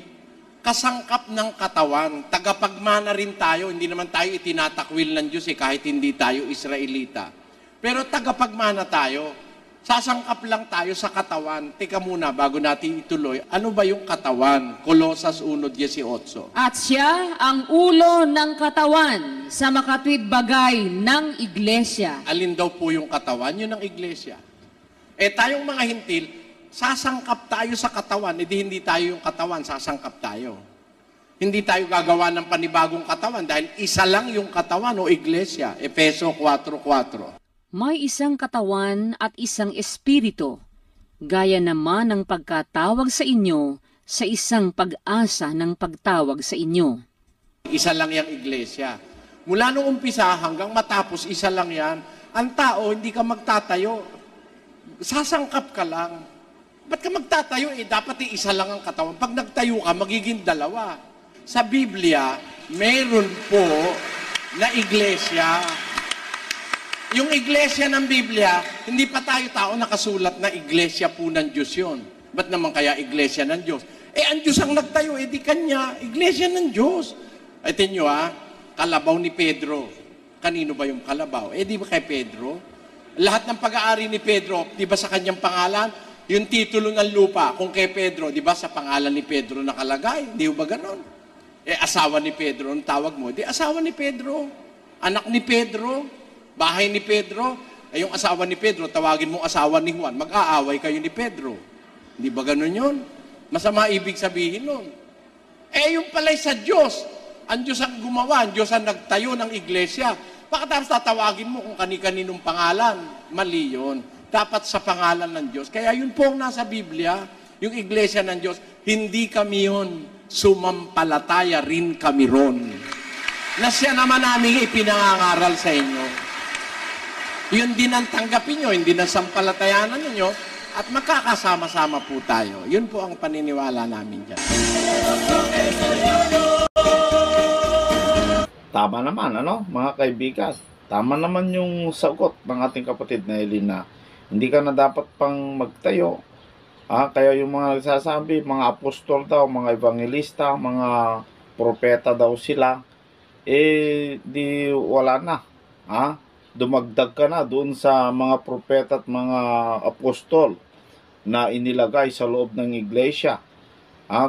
kasangkap ng katawan, tagapagmana rin tayo, hindi naman tayo itinatakwil ng Diyos kahit hindi tayo Israelita. Pero tagapagmana tayo. Sasangkap lang tayo sa katawan. Teka muna, bago natin ituloy, ano ba yung katawan? Colosas 1:18. At siya ang ulo ng katawan sa makatwid bagay ng iglesia. Alin daw po yung katawan? Yun ang iglesia. Eh tayong mga hintil, sasangkap tayo sa katawan, hindi tayo yung katawan, sasangkap tayo. Hindi tayo gagawa ng panibagong katawan dahil isa lang yung katawan o iglesia. Efeso 4:4. May isang katawan at isang espiritu, gaya naman ng pagkatawag sa inyo sa isang pag-asa ng pagtawag sa inyo. Isa lang yung iglesia. Mula nung umpisa hanggang matapos, isa lang yan. Ang tao, hindi ka magtatayo. Sasangkap ka lang. Ba't ka magtatayo? Dapat isa lang ang katawan. Pag nagtayo ka, magiging dalawa. Sa Biblia, mayroon po na iglesia. Yung iglesia ng Biblia, hindi pa tayo tao nakasulat na iglesia po ng Diyos yun. Ba't naman kaya iglesia ng Diyos? Ang Diyos ang nagtayo, di kanya, iglesia ng Diyos. Ito nyo kalabaw ni Pedro. Kanino ba yung kalabaw? Di ba kay Pedro? Lahat ng pag-aari ni Pedro, di ba sa kanyang pangalan? Yung titulo ng lupa, kung kay Pedro, di ba sa pangalan ni Pedro nakalagay? Di ba ganon? Asawa ni Pedro, ang tawag mo, di asawa ni Pedro. Anak ni Pedro. Bahay ni Pedro, yung asawa ni Pedro, tawagin mo asawa ni Juan, mag-aaway kayo ni Pedro. Hindi ba ganun yun? Masama ibig sabihin nun. Yung pala'y sa Diyos. Ang Diyos ang gumawa, ang Diyos ang nagtayo ng iglesia. Bakit tatawagin mo kung kani-kaninong pangalan? Mali yun. Dapat sa pangalan ng Diyos. Kaya yun po ang nasa Biblia, yung iglesia ng Diyos, hindi kami yun, sumampalataya rin kami ron. Na siya naman namin ipinangangaral sa inyo. Yun din ang tanggapin nyo, hindi na sampalatayanan ninyo, at magkakasama-sama po tayo. Yun po ang paniniwala namin dyan. Tama naman, mga kaibigan. Tama naman yung sagot ng ating kapatid na Elina. Hindi ka na dapat pang magtayo. Kaya yung mga nagsasabi, mga apostol daw, mga evangelista, mga propeta daw sila, di wala na. Dumagdag ka na doon sa mga propeta at mga apostol na inilagay sa loob ng iglesia.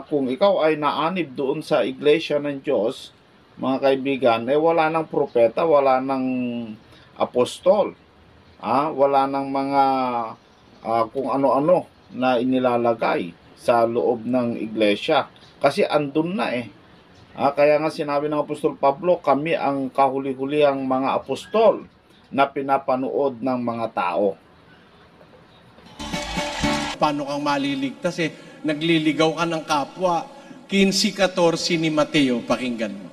Kung ikaw ay naanib doon sa iglesia ng Diyos, mga kaibigan, wala nang propeta, wala nang apostol, wala nang mga kung ano-ano na inilalagay sa loob ng iglesia. Kasi andun na eh. Kaya nga sinabi ng Apostol Pablo, kami ang kahuli-hulihang mga apostol na pinapanood ng mga tao. Paano kang maliligtas eh? Nagliligaw ka ng kapwa. 15:14 ni Mateo, pakinggan mo.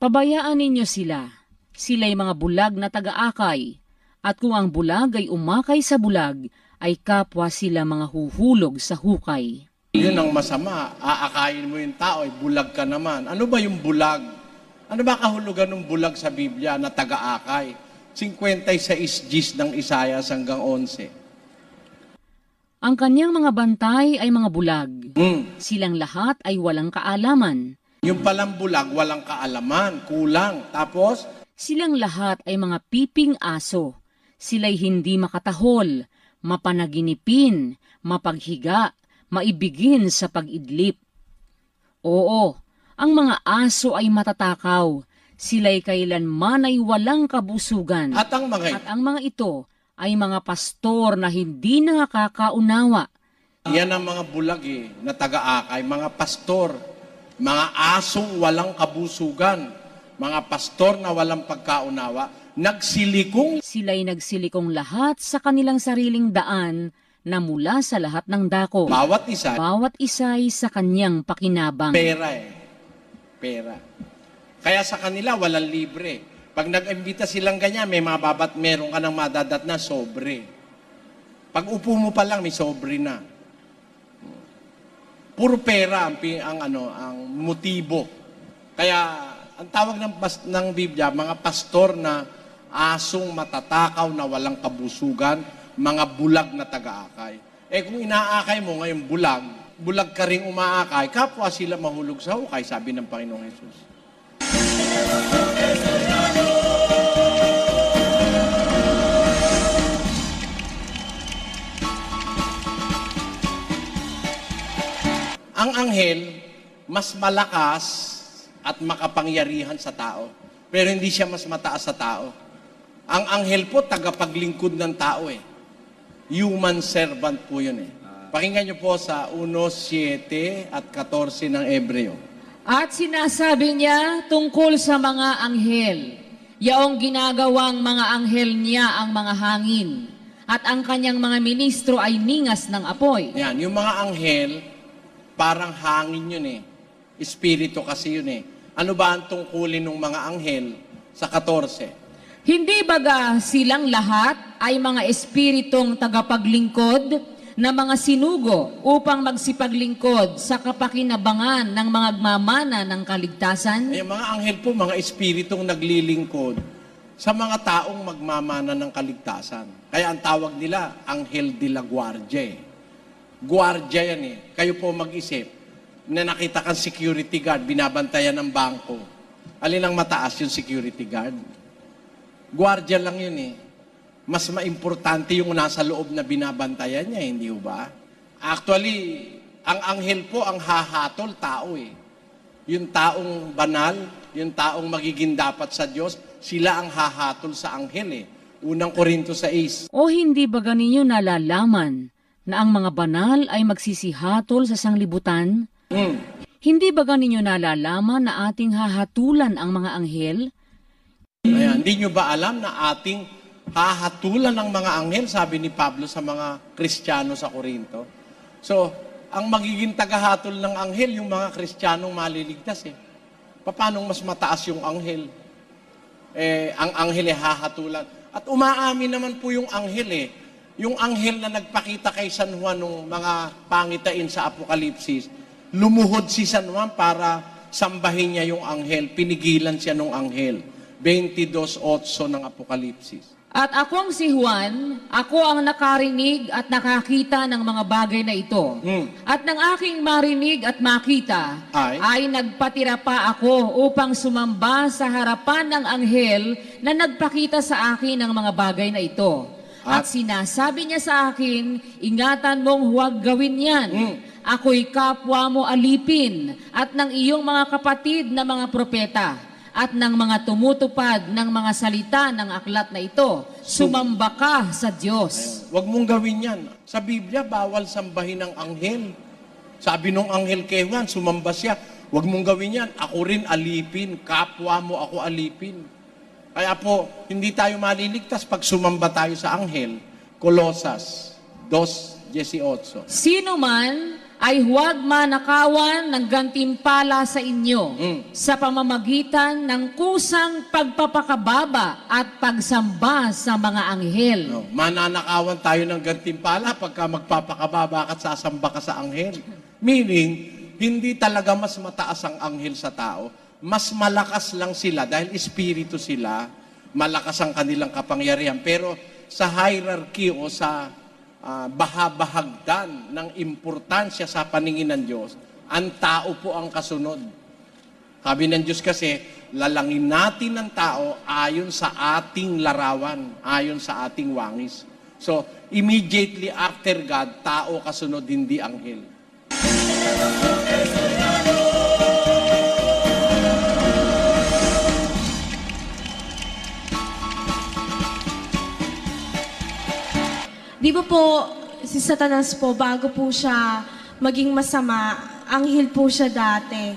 Pabayaan ninyo sila. Sila'y mga bulag na taga-akay. At kung ang bulag ay umakay sa bulag, ay kapwa sila mga huhulog sa hukay. Yun ang masama. Aakayin mo yung tao, ay bulag ka naman. Ano ba yung bulag? Ano ba kahulugan ng bulag sa Biblia na taga-akay? 56 Gs ng Isaias hanggang 11. Ang kanyang mga bantay ay mga bulag. Silang lahat ay walang kaalaman. Yung palang bulag, walang kaalaman, kulang. Tapos, Silang lahat ay mga piping aso. Sila'y hindi makatahol, mapanaginipin, mapaghiga, maibigin sa pag-idlip. Oo, ang mga aso ay matatakaw. Sila'y kailanman ay walang kabusugan. at ang mga At ang mga ito ay mga pastor na hindi nakakaunawa. yan ang mga bulag na taga-akay, mga pastor, mga asong walang kabusugan, mga pastor na walang pagkaunawa, nagsilikong Sila'y nagsilikong lahat sa kanilang sariling daan na mula sa lahat ng dako. bawat isa, Bawat isa'y sa kanyang pakinabang. pera Pera. Kaya sa kanila, walang libre. Pag nag-imbita silang ganyan, meron ka ng madadat na sobre. Pag upo mo pa lang, may sobre na. Puro pera ang motibo. Kaya, ang tawag ng Biblia, mga pastor na asong matatakaw na walang kabusugan, mga bulag na taga-akay. Kung inaakay mo ngayon bulag ka ring umaakay, kapwa sila mahulog sa hukay, sabi ng Panginoong Jesus. Ang anghel, mas malakas at makapangyarihan sa tao. Pero hindi siya mas mataas sa tao. Ang anghel po, tagapaglingkod ng tao Human servant po yun Pakinggan niyo po sa 1:7 at 14 ng Hebreo. At sinasabi niya tungkol sa mga anghel, yaong ginagawang mga anghel niya ang mga hangin, at ang kanyang mga ministro ay ningas ng apoy. Yan, yung mga anghel, parang hangin yun Espiritu kasi yun Ano ba ang tungkulin ng mga anghel sa 14? Hindi baga silang lahat ay mga espiritong tagapaglingkod na mga sinugo upang magsipaglingkod sa kapakinabangan ng mga gmamana ng kaligtasan? Yung mga anghel po, mga espiritong naglilingkod sa mga taong magmamana ng kaligtasan. Kaya ang tawag nila, Anghel de la Guardia. Guardia yan Kayo po mag-isip na nakita kang security guard, binabantayan ng bangko. Alin ang mataas yung security guard? Guardia lang yun Mas maimportante yung nasa loob na binabantayan niya, hindi ba? Actually, ang anghel po, ang hahatol, tao Yung taong banal, yung taong magiging dapat sa Diyos, sila ang hahatol sa anghel Unang Korinto 6. O hindi baga ninyo nalalaman na ang mga banal ay magsisihatol sa sanglibutan? Hindi baga ninyo nalalaman na ating hahatulan ang mga anghel? Ayan, hindi nyo ba alam na ating hahatulan ng mga anghel, sabi ni Pablo sa mga Kristiyano sa Korinto? So, ang magiging tagahatol ng anghel, yung mga Kristiyanong maliligtas Paano mas mataas yung anghel? Ang anghel hahatulan. At umaamin naman po yung anghel Yung anghel na nagpakita kay San Juan nung mga pangitain sa Apokalipsis, lumuhod si San Juan para sambahin niya yung anghel. Pinigilan siya ng anghel. 22:8 ng Apokalipsis. At akong si Juan, ako ang nakarinig at nakakita ng mga bagay na ito. At ng aking marinig at makita, ay nagpatira pa ako upang sumamba sa harapan ng anghel na nagpakita sa akin ng mga bagay na ito. At sinasabi niya sa akin, ingatan mong huwag gawin yan. Ako'y kapwa mo alipin at ng iyong mga kapatid na mga propeta at ng mga tumutupad ng mga salita ng aklat na ito, sumamba ka sa Diyos. Huwag mong gawin yan. Sa Biblia, bawal sambahin ng anghel. Sabi nung anghel kay Juan, sumamba siya. Huwag mong gawin yan. Ako rin alipin. Kapwa mo ako alipin. Kaya po, hindi tayo maliligtas pag sumamba tayo sa anghel. Colosas 2:18. Sino man ay huwag manakawan ng gantimpala sa inyo sa pamamagitan ng kusang pagpapakababa at pagsamba sa mga anghel. No, mananakawan tayo ng gantimpala pagka magpapakababa ka at sasamba ka sa anghel. Meaning, hindi talaga mas mataas ang anghel sa tao. Mas malakas lang sila dahil espiritu sila, malakas ang kanilang kapangyarihan. Pero sa hierarchy o sa bahabahagdan ng importansya sa paningin ng Diyos, ang tao po ang kasunod. Sabi ng Diyos kasi, lalangin natin ng tao ayon sa ating larawan, ayon sa ating wangis. So, immediately after God, tao kasunod, hindi anghel. Di ba po, si Satanas po, bago po siya maging masama, anghel po siya dati.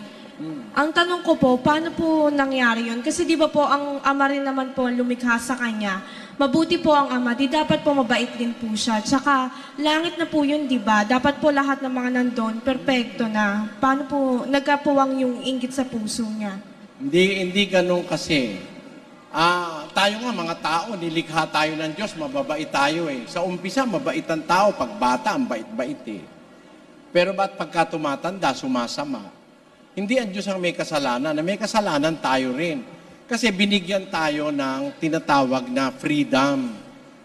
Ang tanong ko po, paano po nangyari yun? Kasi di ba po, ang ama rin naman po lumikha sa kanya. Mabuti po ang ama, di dapat po mabait din po siya. Tsaka, langit na po yun, di ba? Dapat po lahat ng mga nandun, perfecto na. Paano po, nagkapuwang yung inggit sa puso niya? Hindi ganun kasi. Tayo nga mga tao, nilikha tayo ng Diyos, mababait tayo eh. Sa umpisa, mabait ang tao. Pag bata, ang bait-bait eh. Pero ba't pagka tumatanda, sumasama? Hindi ang Diyos ang may kasalanan. Na may kasalanan tayo rin. Kasi binigyan tayo ng tinatawag na freedom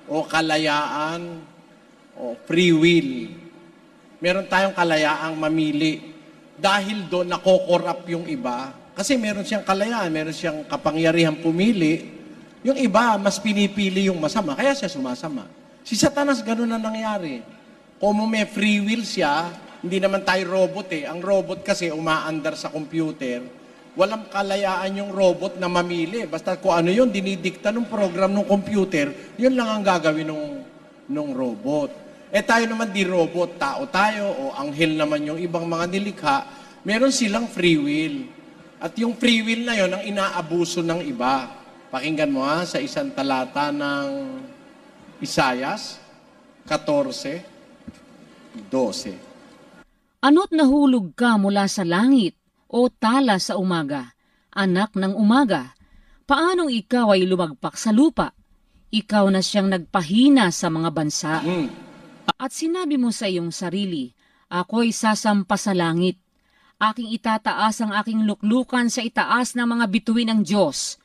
o kalayaan o free will. Meron tayong kalayaang mamili. Dahil doon nakokorap yung iba. Kasi meron siyang kalayaan, meron siyang kapangyarihan pumili. Yung iba, mas pinipili yung masama, kaya siya sumasama. Si Satanas, ganun na nangyari. Kung may free will siya, hindi naman tayo robot eh. Ang robot kasi umaandar sa computer, walang kalayaan yung robot na mamili. Basta kung ano yun, dinidikta ng program ng computer, yun lang ang gagawin ng robot. Eh tayo naman di robot, tao tayo, o anghel naman yung ibang mga nilikha, meron silang free will. At yung free will na yun, ang inaabuso ng iba. Pakinggan mo sa isang talata ng Isayas 14:12. Ano't nahulog ka mula sa langit, o tala sa umaga, anak ng umaga? Paanong ikaw ay lumagpak sa lupa? Ikaw na siyang nagpahina sa mga bansa. At sinabi mo sa iyong sarili, ako'y sasampa sa langit. Aking itataas ang aking luklukan sa itaas ng mga bituin ng Diyos.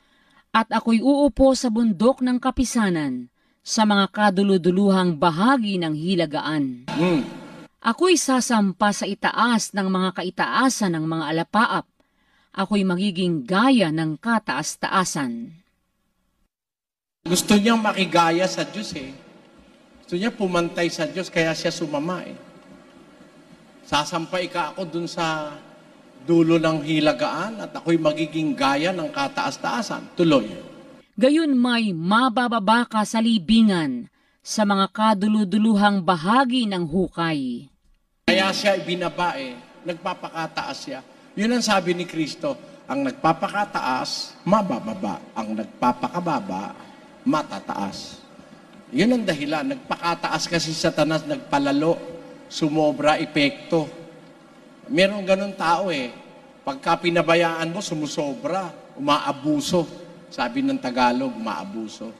At ako'y uupo sa bundok ng kapisanan, sa mga kaduluduluhang bahagi ng hilagaan. Ako'y sasampa sa itaas ng mga kaitaasan ng mga alapaap. Ako'y magiging gaya ng kataas-taasan. Gusto niyang makigaya sa Diyos eh. Gusto niya pumantay sa Diyos, kaya siya sumama eh. Sasampay ka ako dun sa dulo ng hilagaan at ako'y magiging gaya ng kataas-taasan. Tuloy. Gayon may mabababa ka sa libingan, sa mga kaduluduluhang bahagi ng hukay. Kaya siya ibinaba eh. Nagpapakataas siya. Yun ang sabi ni Kristo, ang nagpapakataas, mabababa. Ang nagpapakababa, matataas. Yun ang dahilan. Nagpakataas kasi Satanas, nagpalalo, sumobra epekto. Merong ganun tao eh. Pagka pinabayaan mo, sumusobra, umaabuso. Sabi ng Tagalog, umaabuso.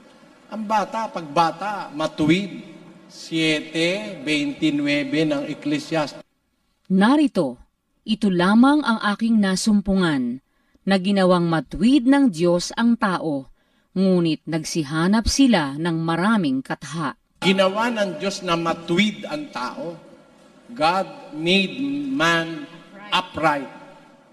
Ang bata, pag bata, matuwid. 7:29 ng Ecclesiastes. Narito, ito lamang ang aking nasumpungan, na ginawang matuwid ng Diyos ang tao, ngunit nagsihanap sila ng maraming katha. Ginawa ng Diyos na matuwid ang tao. God made man upright,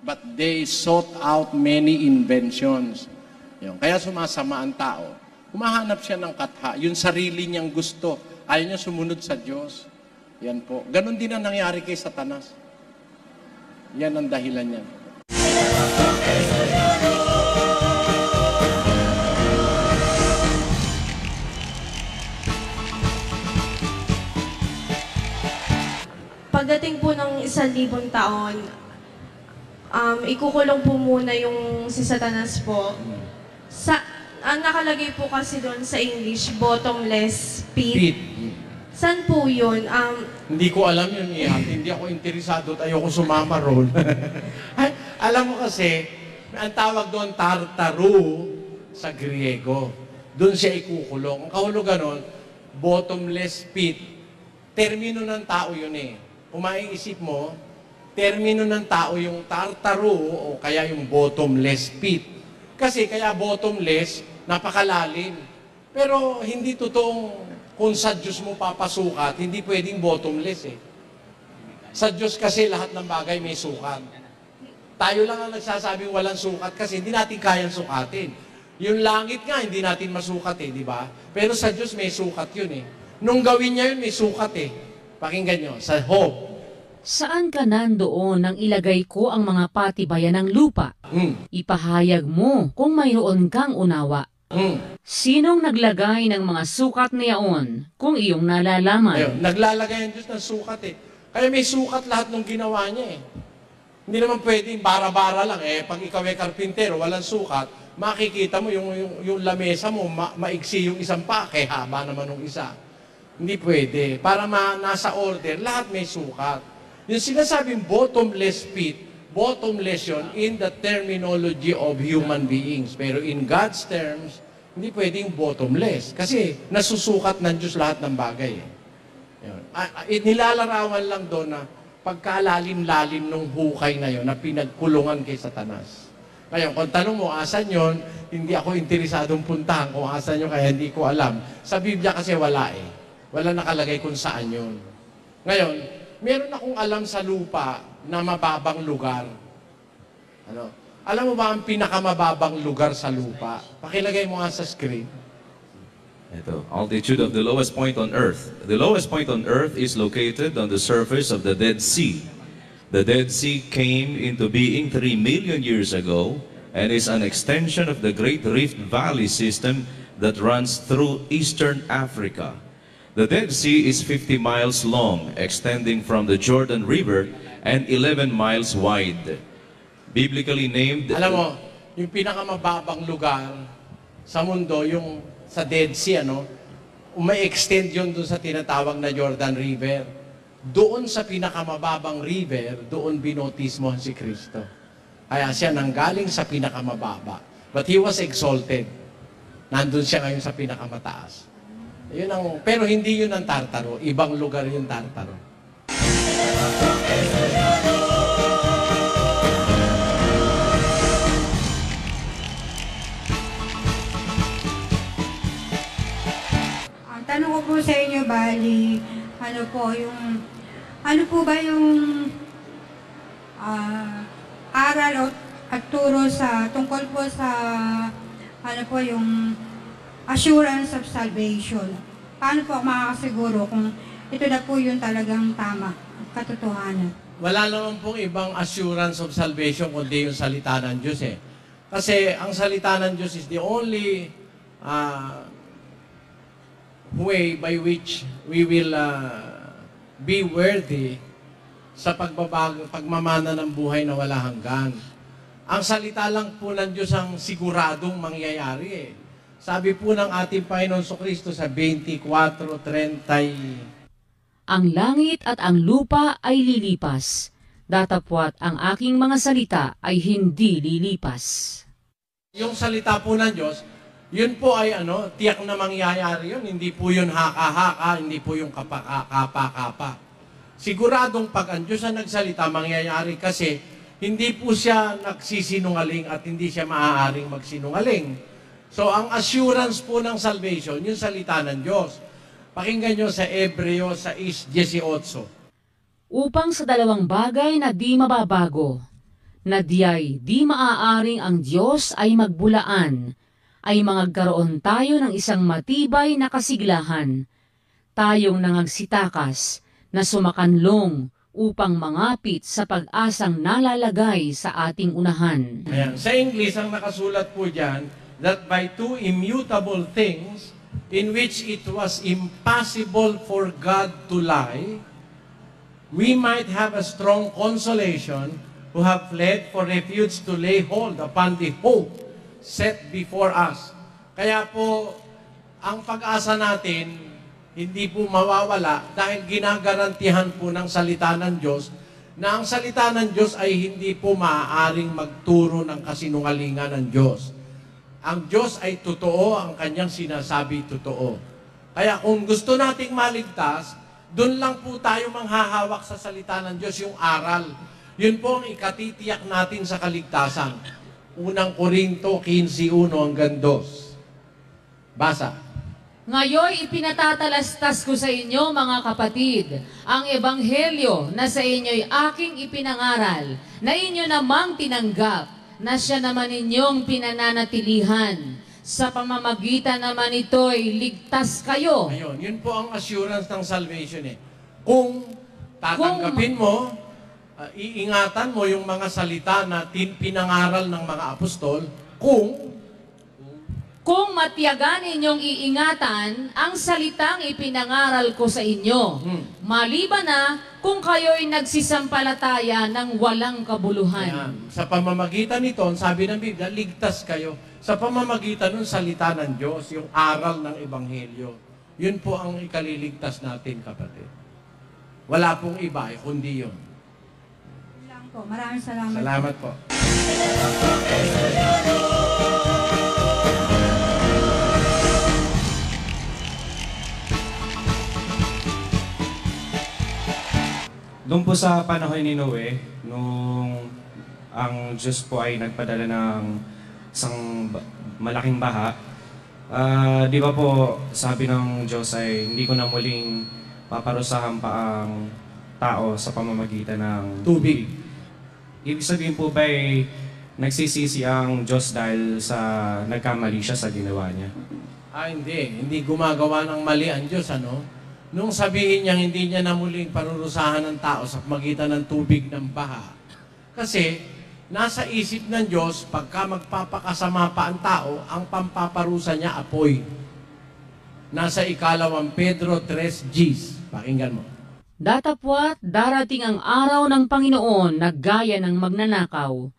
but they sought out many inventions. Yun. Kaya sumasama ang tao. Humahanap siya ng katha, yung sarili niyang gusto. Ayaw niya sumunod sa Diyos. Yan po. Ganon din ang nangyari kay Satanas. Yan ang dahilan niya. 1,000 taon, ikukulong po muna yung si Satanas po. Ang nakalagay po kasi doon sa English, bottomless pit. Pit. Saan po yun? Hindi ko alam yun, Ihat. Hindi ako interesado at ayoko sumama roon. Ay, alam mo kasi, ang tawag doon, tartaru sa Griego. Doon siya ikukulong. Ang kahulugan nun, bottomless pit. Termino ng tao yun eh. Kung maiisip mo, termino ng tao yung tartaru o kaya yung bottomless pit. Kasi kaya bottomless, napakalalim. Pero hindi totoong kung sa Diyos mo papasukat, hindi pwedeng bottomless eh. Sa Diyos kasi lahat ng bagay may sukat. Tayo lang ang nagsasabing walang sukat kasi hindi natin kayang sukatin. Yung langit nga, hindi natin masukat eh, di ba? Pero sa Diyos may sukat yun eh. Nung gawin niya yun, may sukat eh. Pakinggan nyo, sa Job. Saan ka nandoon nang ilagay ko ang mga patibayan ng lupa? Ipahayag mo kung mayroon kang unawa. Sinong naglagay ng mga sukat niyaon kung iyong nalalaman? Ayun, naglalagay ang Diyos ng sukat eh. Kaya may sukat lahat ng ginawa niya eh. Hindi naman pwedeng bara-bara lang eh. Pag ikaw ay karpintero, walang sukat, makikita mo yung lamesa mo, maigsi yung isang pake, haba naman ng isa. Hindi pwede. Para nasa order, lahat may sukat. Yung sinasabing bottomless pit, bottomless yun in the terminology of human beings. Pero in God's terms, hindi pwedeng bottomless. Kasi nasusukat ng Diyos lahat ng bagay. Yun. Nilalarawan lang doon na pagkalalim-lalim ng hukay na yun na pinagkulungan kay Satanas. Ngayon, kung tanong mo, asan yun, hindi ako interesadong puntahan kung asan yun, kaya hindi ko alam. Sa Biblia kasi wala eh. Wala nakalagay kung saan yun. Ngayon, meron akong alam sa lupa na mababang lugar. Ano? Alam mo ba ang pinakamababang lugar sa lupa? Pakilagay mo nga sa screen. Ito, altitude of the lowest point on Earth. The lowest point on Earth is located on the surface of the Dead Sea. The Dead Sea came into being 3 million years ago and is an extension of the Great Rift Valley system that runs through eastern Africa. The Dead Sea is 50 miles long, extending from the Jordan River and 11 miles wide. Biblically named... Alam mo, yung pinakamababang lugar sa mundo, yung sa Dead Sea, ano, may extend yun doon sa tinatawag na Jordan River. Doon sa pinakamababang river, doon binotismo si Kristo. Kaya siya nanggaling sa pinakamababa. But He was exalted. Nandun siya ngayon sa pinakamataas. Yun ang, pero hindi yun ang Tartaro. Ibang lugar yung Tartaro. Ang tanong ko po sa inyo, bali, ano po ba yung aral at turo tungkol po sa, yung assurance of salvation. Paano po ako makakasiguro kung ito na po yung talagang tama, katotohanan? Wala naman pong ibang assurance of salvation kundi yung salita ng Diyos eh. Kasi ang salita ng Diyos is the only way by which we will be worthy sa pagmamana ng buhay na wala hanggan. Ang salita lang po ng Diyos ang siguradong mangyayari eh. Sabi po ng ating Panginoon Kristo sa 24:30. Ang langit at ang lupa ay lilipas, datapwat ang aking mga salita ay hindi lilipas. Yung salita po ng Diyos, yun po ay tiyak na mangyayari yun. Hindi po yun haka-haka, hindi po yung kapa-kapa. Siguradong pag ang Diyos ang nagsalita, mangyayari kasi hindi po siya nagsisinungaling at hindi siya maaaring magsinungaling. So, ang assurance po ng salvation, yung salita ng Diyos. Pakinggan nyo sa Hebreo 6:18. Upang sa dalawang bagay na di mababago, na diyay di maaaring ang Diyos ay magbulaan, ay magkaroon tayo ng isang matibay na kasiglahan, tayong nangagsitakas na sumakanlong upang mangapit sa pag-asang nalalagay sa ating unahan. Ayan. Sa English, ang nakasulat po dyan, that by two immutable things, in which it was impossible for God to lie, we might have a strong consolation who have fled for refuge to lay hold upon the hope set before us. Kaya po, ang pag-asa natin, hindi po mawawala dahil ginagarantihan po ng salita ng Diyos na ang salita ng Diyos ay hindi po maaaring magturo ng kasinungalingan ng Diyos. Ang Diyos ay totoo, ang kanyang sinasabi totoo. Kaya kung gusto nating maligtas, doon lang po tayo manghahawak sa salita ng Diyos, yung aral. Yun po ang ikatitiyak natin sa kaligtasan. Unang Korinto 15:1 hanggang 2. Basa. Ngayon ipinatatalastas ko sa inyo, mga kapatid, ang ebanghelyo na sa inyo'y aking ipinangaral, na inyo namang tinanggap, na siya naman inyong pinananatilihan. Sa pamamagitan naman ito'y ligtas kayo. Ayun, yun po ang assurance ng salvation eh. Kung tatanggapin mo, iingatan mo yung mga salita na pinangaral ng mga apostol, kung matiyagan inyong iingatan ang salitang ipinangaral ko sa inyo, maliban na kung kayo'y nagsisampalataya ng walang kabuluhan. Ayan. Sa pamamagitan nito, sabi ng Biblia, ligtas kayo. Sa pamamagitan ng salita ng Diyos, yung aral ng Ebanghelyo. Yun po ang ikaliligtas natin, kapatid. Wala pong iba, kundi yun. Lang po. Maraming salamat. Salamat po. Doon po sa panahon ni Noe, nung ang Diyos po ay nagpadala ng isang malaking baha, di ba po sabi ng Diyos ay hindi ko na muling paparusahan pa ang tao sa pamamagitan ng tubig. Ibig sabihin po ba ay nagsisisi ang Diyos dahil sa nagkamali siya sa ginawa niya? Hindi. Hindi gumagawa ng mali ang Diyos, ano? Nung sabihin niya, hindi niya na muling parurusahan ng tao sa pamagitan ng tubig ng baha. Kasi, nasa isip ng Diyos, pagka magpapakasama pa ang tao, ang pampaparusa niya apoy. Nasa 2 Pedro 3:10. Pakinggan mo. Datapwat darating ang araw ng Panginoon na gaya ng magnanakaw,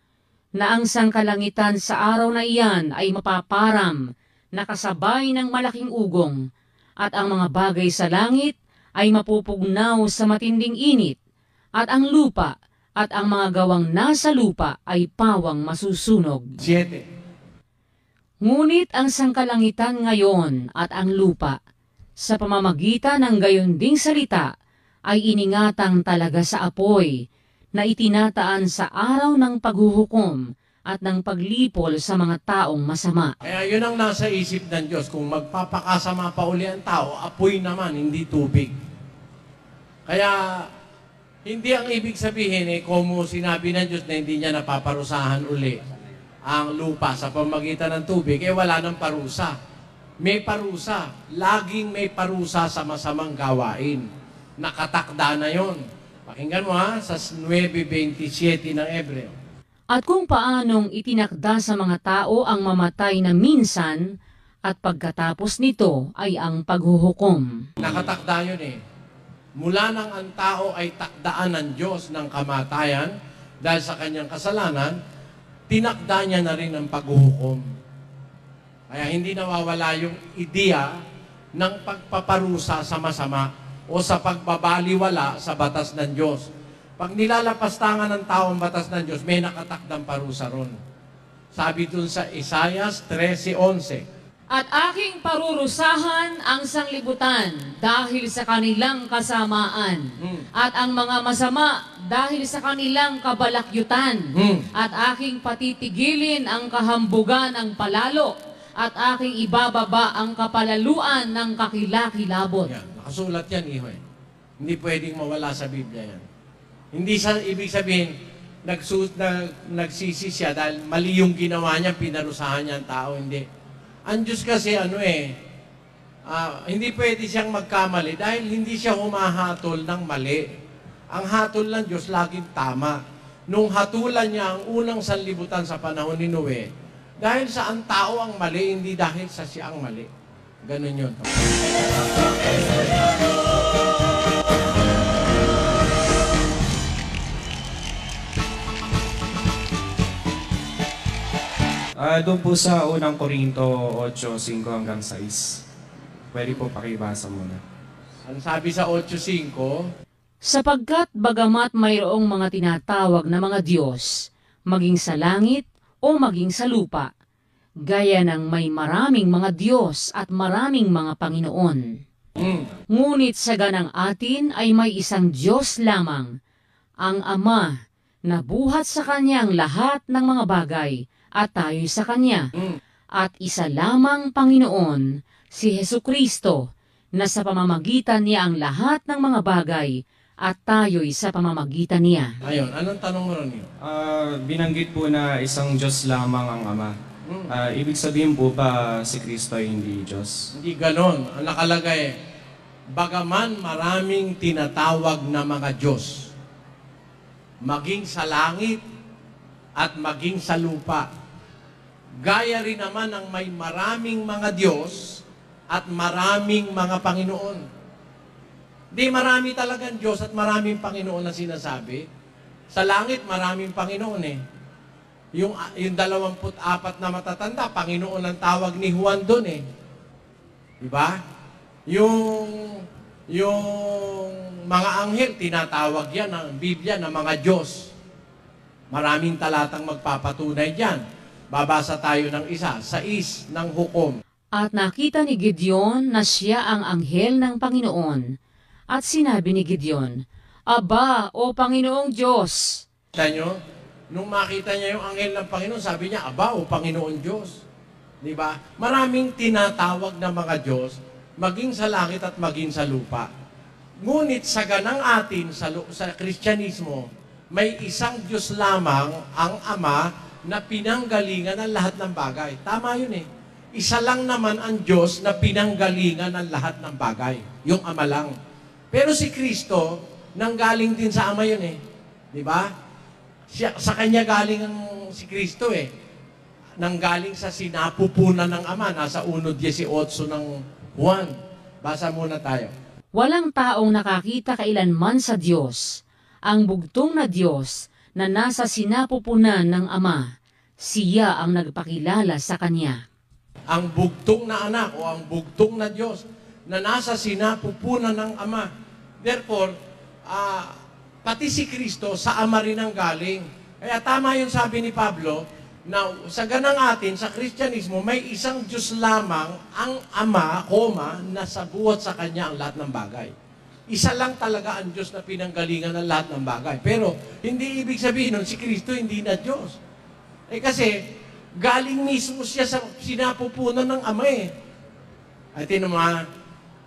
na ang sangkalangitan sa araw na iyan ay mapaparam, nakasabay ng malaking ugong, at ang mga bagay sa langit ay mapupugnaw sa matinding init, at ang lupa at ang mga gawang nasa lupa ay pawang masusunog. 7. Ngunit ang sangkalangitan ngayon at ang lupa, sa pamamagitan ng gayon ding salita, ay iningatang talaga sa apoy, na itinataan sa araw ng paghuhukom at ng paglipol sa mga taong masama. Kaya yun ang nasa isip ng Diyos. Kung magpapakasama pa uli ang tao, apoy naman, hindi tubig. Kaya, hindi ang ibig sabihin kung sinabi ng Diyos na hindi niya napaparusahan uli ang lupa sa pamagitan ng tubig, wala nang parusa. May parusa. Laging may parusa sa masamang gawain. Nakatakda na yon. Pakinggan mo sa 9:27 ng Hebreo. At kung paanong itinakda sa mga tao ang mamatay na minsan, at pagkatapos nito ay ang paghuhukom. Nakatakda yun Mula nang ang tao ay takdaan ng Diyos ng kamatayan dahil sa kanyang kasalanan, tinakda niya na rin ang paghuhukom. Kaya hindi nawawala yung ideya ng pagpaparusa sa masama o sa pagbabaliwala sa batas ng Diyos. Pag nilalapastangan ng tao ang batas ng Diyos, may nakatakdang parusa ron. Sabi dun sa Isaiah 13:11. At aking parurusahan ang sanglibutan dahil sa kanilang kasamaan. At ang mga masama dahil sa kanilang kabalakyutan. At aking patitigilin ang kahambugan ng palalo. At aking ibababa ang kapalaluan ng kakilakilabot. Yan, nakasulat yan, iho. Hindi pwedeng mawala sa Biblia yan. Hindi ibig sabihin, nagsisi siya dahil mali yung ginawa niya, pinarusahan niya ang tao. Hindi. Ang Diyos kasi hindi pwede siyang magkamali dahil hindi siya humahatol ng mali. Ang hatol ng Diyos laging tama. Nung hatulan niya ang unang sanlibutan sa panahon ni Noe, dahil sa ang tao ang mali, hindi dahil sa siya ang mali. Ganun yun. Doon po sa unang Korinto 8:5 hanggang 6. Pwede po pakibasa muna. Ang sabi sa 8:5, Sapagkat bagamat mayroong mga tinatawag na mga Diyos, maging sa langit o maging sa lupa, gaya ng may maraming mga Diyos at maraming mga Panginoon. Ngunit sa ganang atin ay may isang Diyos lamang, ang Ama, na buhat sa Kanya ang lahat ng mga bagay at tayo'y sa Kanya. At isa lamang Panginoon, si Hesukristo, na sa pamamagitan niya ang lahat ng mga bagay at tayo'y sa pamamagitan niya. Ayun, anong tanong mo ron yun? Binanggit po na isang Diyos lamang ang Ama. Ibig sabihin po ba si Kristo ay hindi Diyos? Hindi ganon. Ang nakalagay, bagaman maraming tinatawag na mga Diyos, maging sa langit at maging sa lupa, gaya rin naman ng may maraming mga Diyos at maraming mga Panginoon. Di marami talagang Diyos at maraming Panginoon na sinasabi. Sa langit, maraming Panginoon eh. Yung 24 na matatanda, Panginoon ang tawag ni Juan doon eh. Diba? Yung mga anghel, tinatawag yan ng Biblia na mga Diyos. Maraming talatang magpapatunay dyan. Babasa tayo ng isa, 6 ng Hukom. At nakita ni Gideon na siya ang anghel ng Panginoon. At sinabi ni Gideon, Aba, o Panginoong Diyos! Kita nyo? Nung makita niya yung anghel ng Panginoon, sabi niya, Aba, o Panginoon Diyos. Diba? Maraming tinatawag na mga Diyos, maging sa langit at maging sa lupa. Ngunit sa ganang atin, sa Kristyanismo, may isang Diyos lamang, ang Ama, na pinanggalingan ng lahat ng bagay. Tama yun eh. Isa lang naman ang Diyos na pinanggalingan ng lahat ng bagay. Yung Ama lang. Pero si Kristo, nanggaling din sa Ama yun eh. Di ba? Sa Kanya galing ang si Kristo eh. Nanggaling sa sinapupunan ng Ama. Nasa 1:18 ng Juan. Basa muna tayo. Walang taong nakakita kailanman sa Diyos. Ang bugtong na Diyos na nasa sinapupunan ng Ama, siya ang nagpakilala sa Kanya. Ang bugtong na anak o ang bugtong na Diyos na nasa sinapupunan ng Ama. Therefore, pati si Kristo sa Ama rin ang galing. Kaya tama yung sabi ni Pablo, na sa ganang atin, sa Kristyanismo, may isang Diyos lamang, ang Ama, na sabuhat sa Kanya ang lahat ng bagay. Isa lang talaga ang Diyos na pinanggalingan ng lahat ng bagay. Pero, hindi ibig sabihin nun, si Kristo hindi na Diyos. Kasi, galing mismo siya sa sinapupunan ng Ama eh. At tinuma,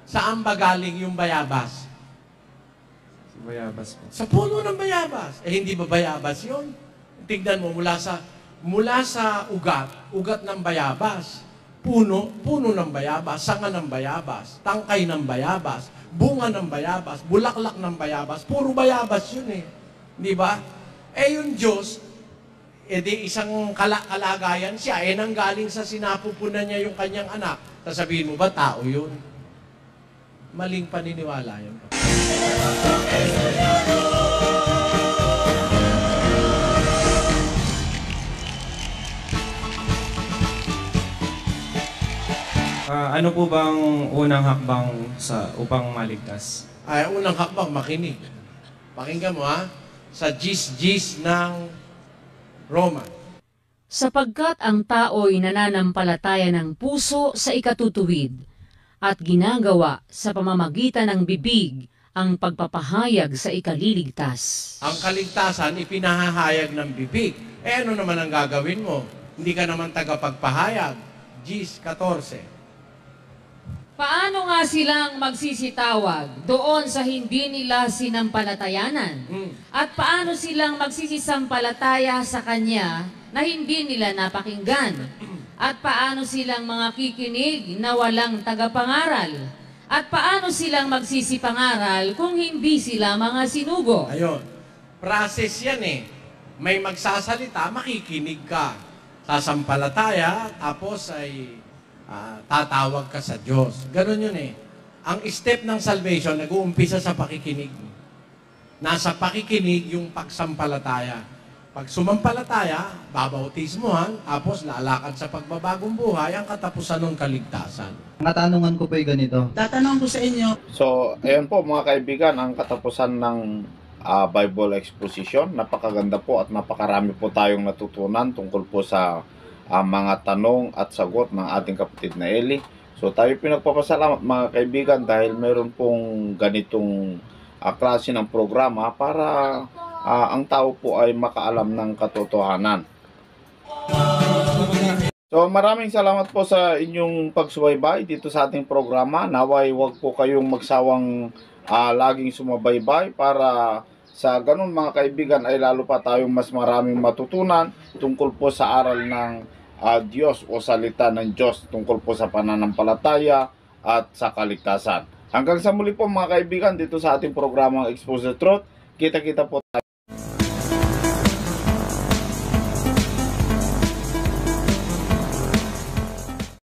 saan ba galing yung bayabas? Si Bayabas po. Sa puno ng bayabas. Hindi ba bayabas yun? Tignan mo, mula sa ugat ng bayabas, puno ng bayabas, sanga ng bayabas, tangkay ng bayabas, bunga ng bayabas, bulaklak ng bayabas, puro bayabas yun eh. Di ba? Yung Diyos, di isang kalagayan siya, nanggaling sa sinapupunan niya yung kanyang anak. Sasabihin mo ba, tao yun? Maling paniniwala yun. Ano po bang unang hakbang upang maligtas? Unang hakbang, makinig. Pakinggan mo sa gis ng Roma. Sapagkat ang tao'y nananampalataya ng puso sa ikatutuwid at ginagawa sa pamamagitan ng bibig ang pagpapahayag sa ikaliligtas. Ang kaligtasan ipinahahayag ng bibig. Ano naman ang gagawin mo? Hindi ka naman tagapagpahayag. Gis 14. Paano nga silang magsisitawag doon sa hindi nila sinampalatayanan? At paano silang magsisisampalataya sa Kanya na hindi nila napakinggan? At paano silang mga kikinig na walang tagapangaral? At paano silang magsisipangaral kung hindi sila mga sinugo? Ayun. Process yan eh. May magsasalita, makikinig ka. Sasampalataya, tapos ay tatawag ka sa Diyos. Ganon yun eh. Ang step ng salvation, nag-uumpisa sa pakikinig. Nasa pakikinig yung pagsampalataya. Pag sumampalataya, babautismuhan, tapos lalakad sa pagbabagong buhay, ang katapusan ng kaligtasan. Ang katanungan ko po ay ganito. Tatanong ko sa inyo. So, ayan po mga kaibigan, ang katapusan ng Bible exposition. Napakaganda po at napakarami po tayong natutunan tungkol po sa mga tanong at sagot ng ating kapatid na Eli. So, tayo pinagpapasalamat mga kaibigan dahil meron pong ganitong klase ng programa para ang tao po ay makaalam ng katotohanan. So maraming salamat po sa inyong pagsubaybay dito sa ating programa. Naway wag po kayong magsawang laging sumabaybay para sa ganun mga kaibigan ay lalo pa tayong mas maraming matutunan tungkol po sa aral ng Diyos o salita ng Diyos tungkol po sa pananampalataya at sa kaligtasan. Hanggang sa muli po mga kaibigan dito sa ating programang Expose the Truth. Kita-kita po tayo.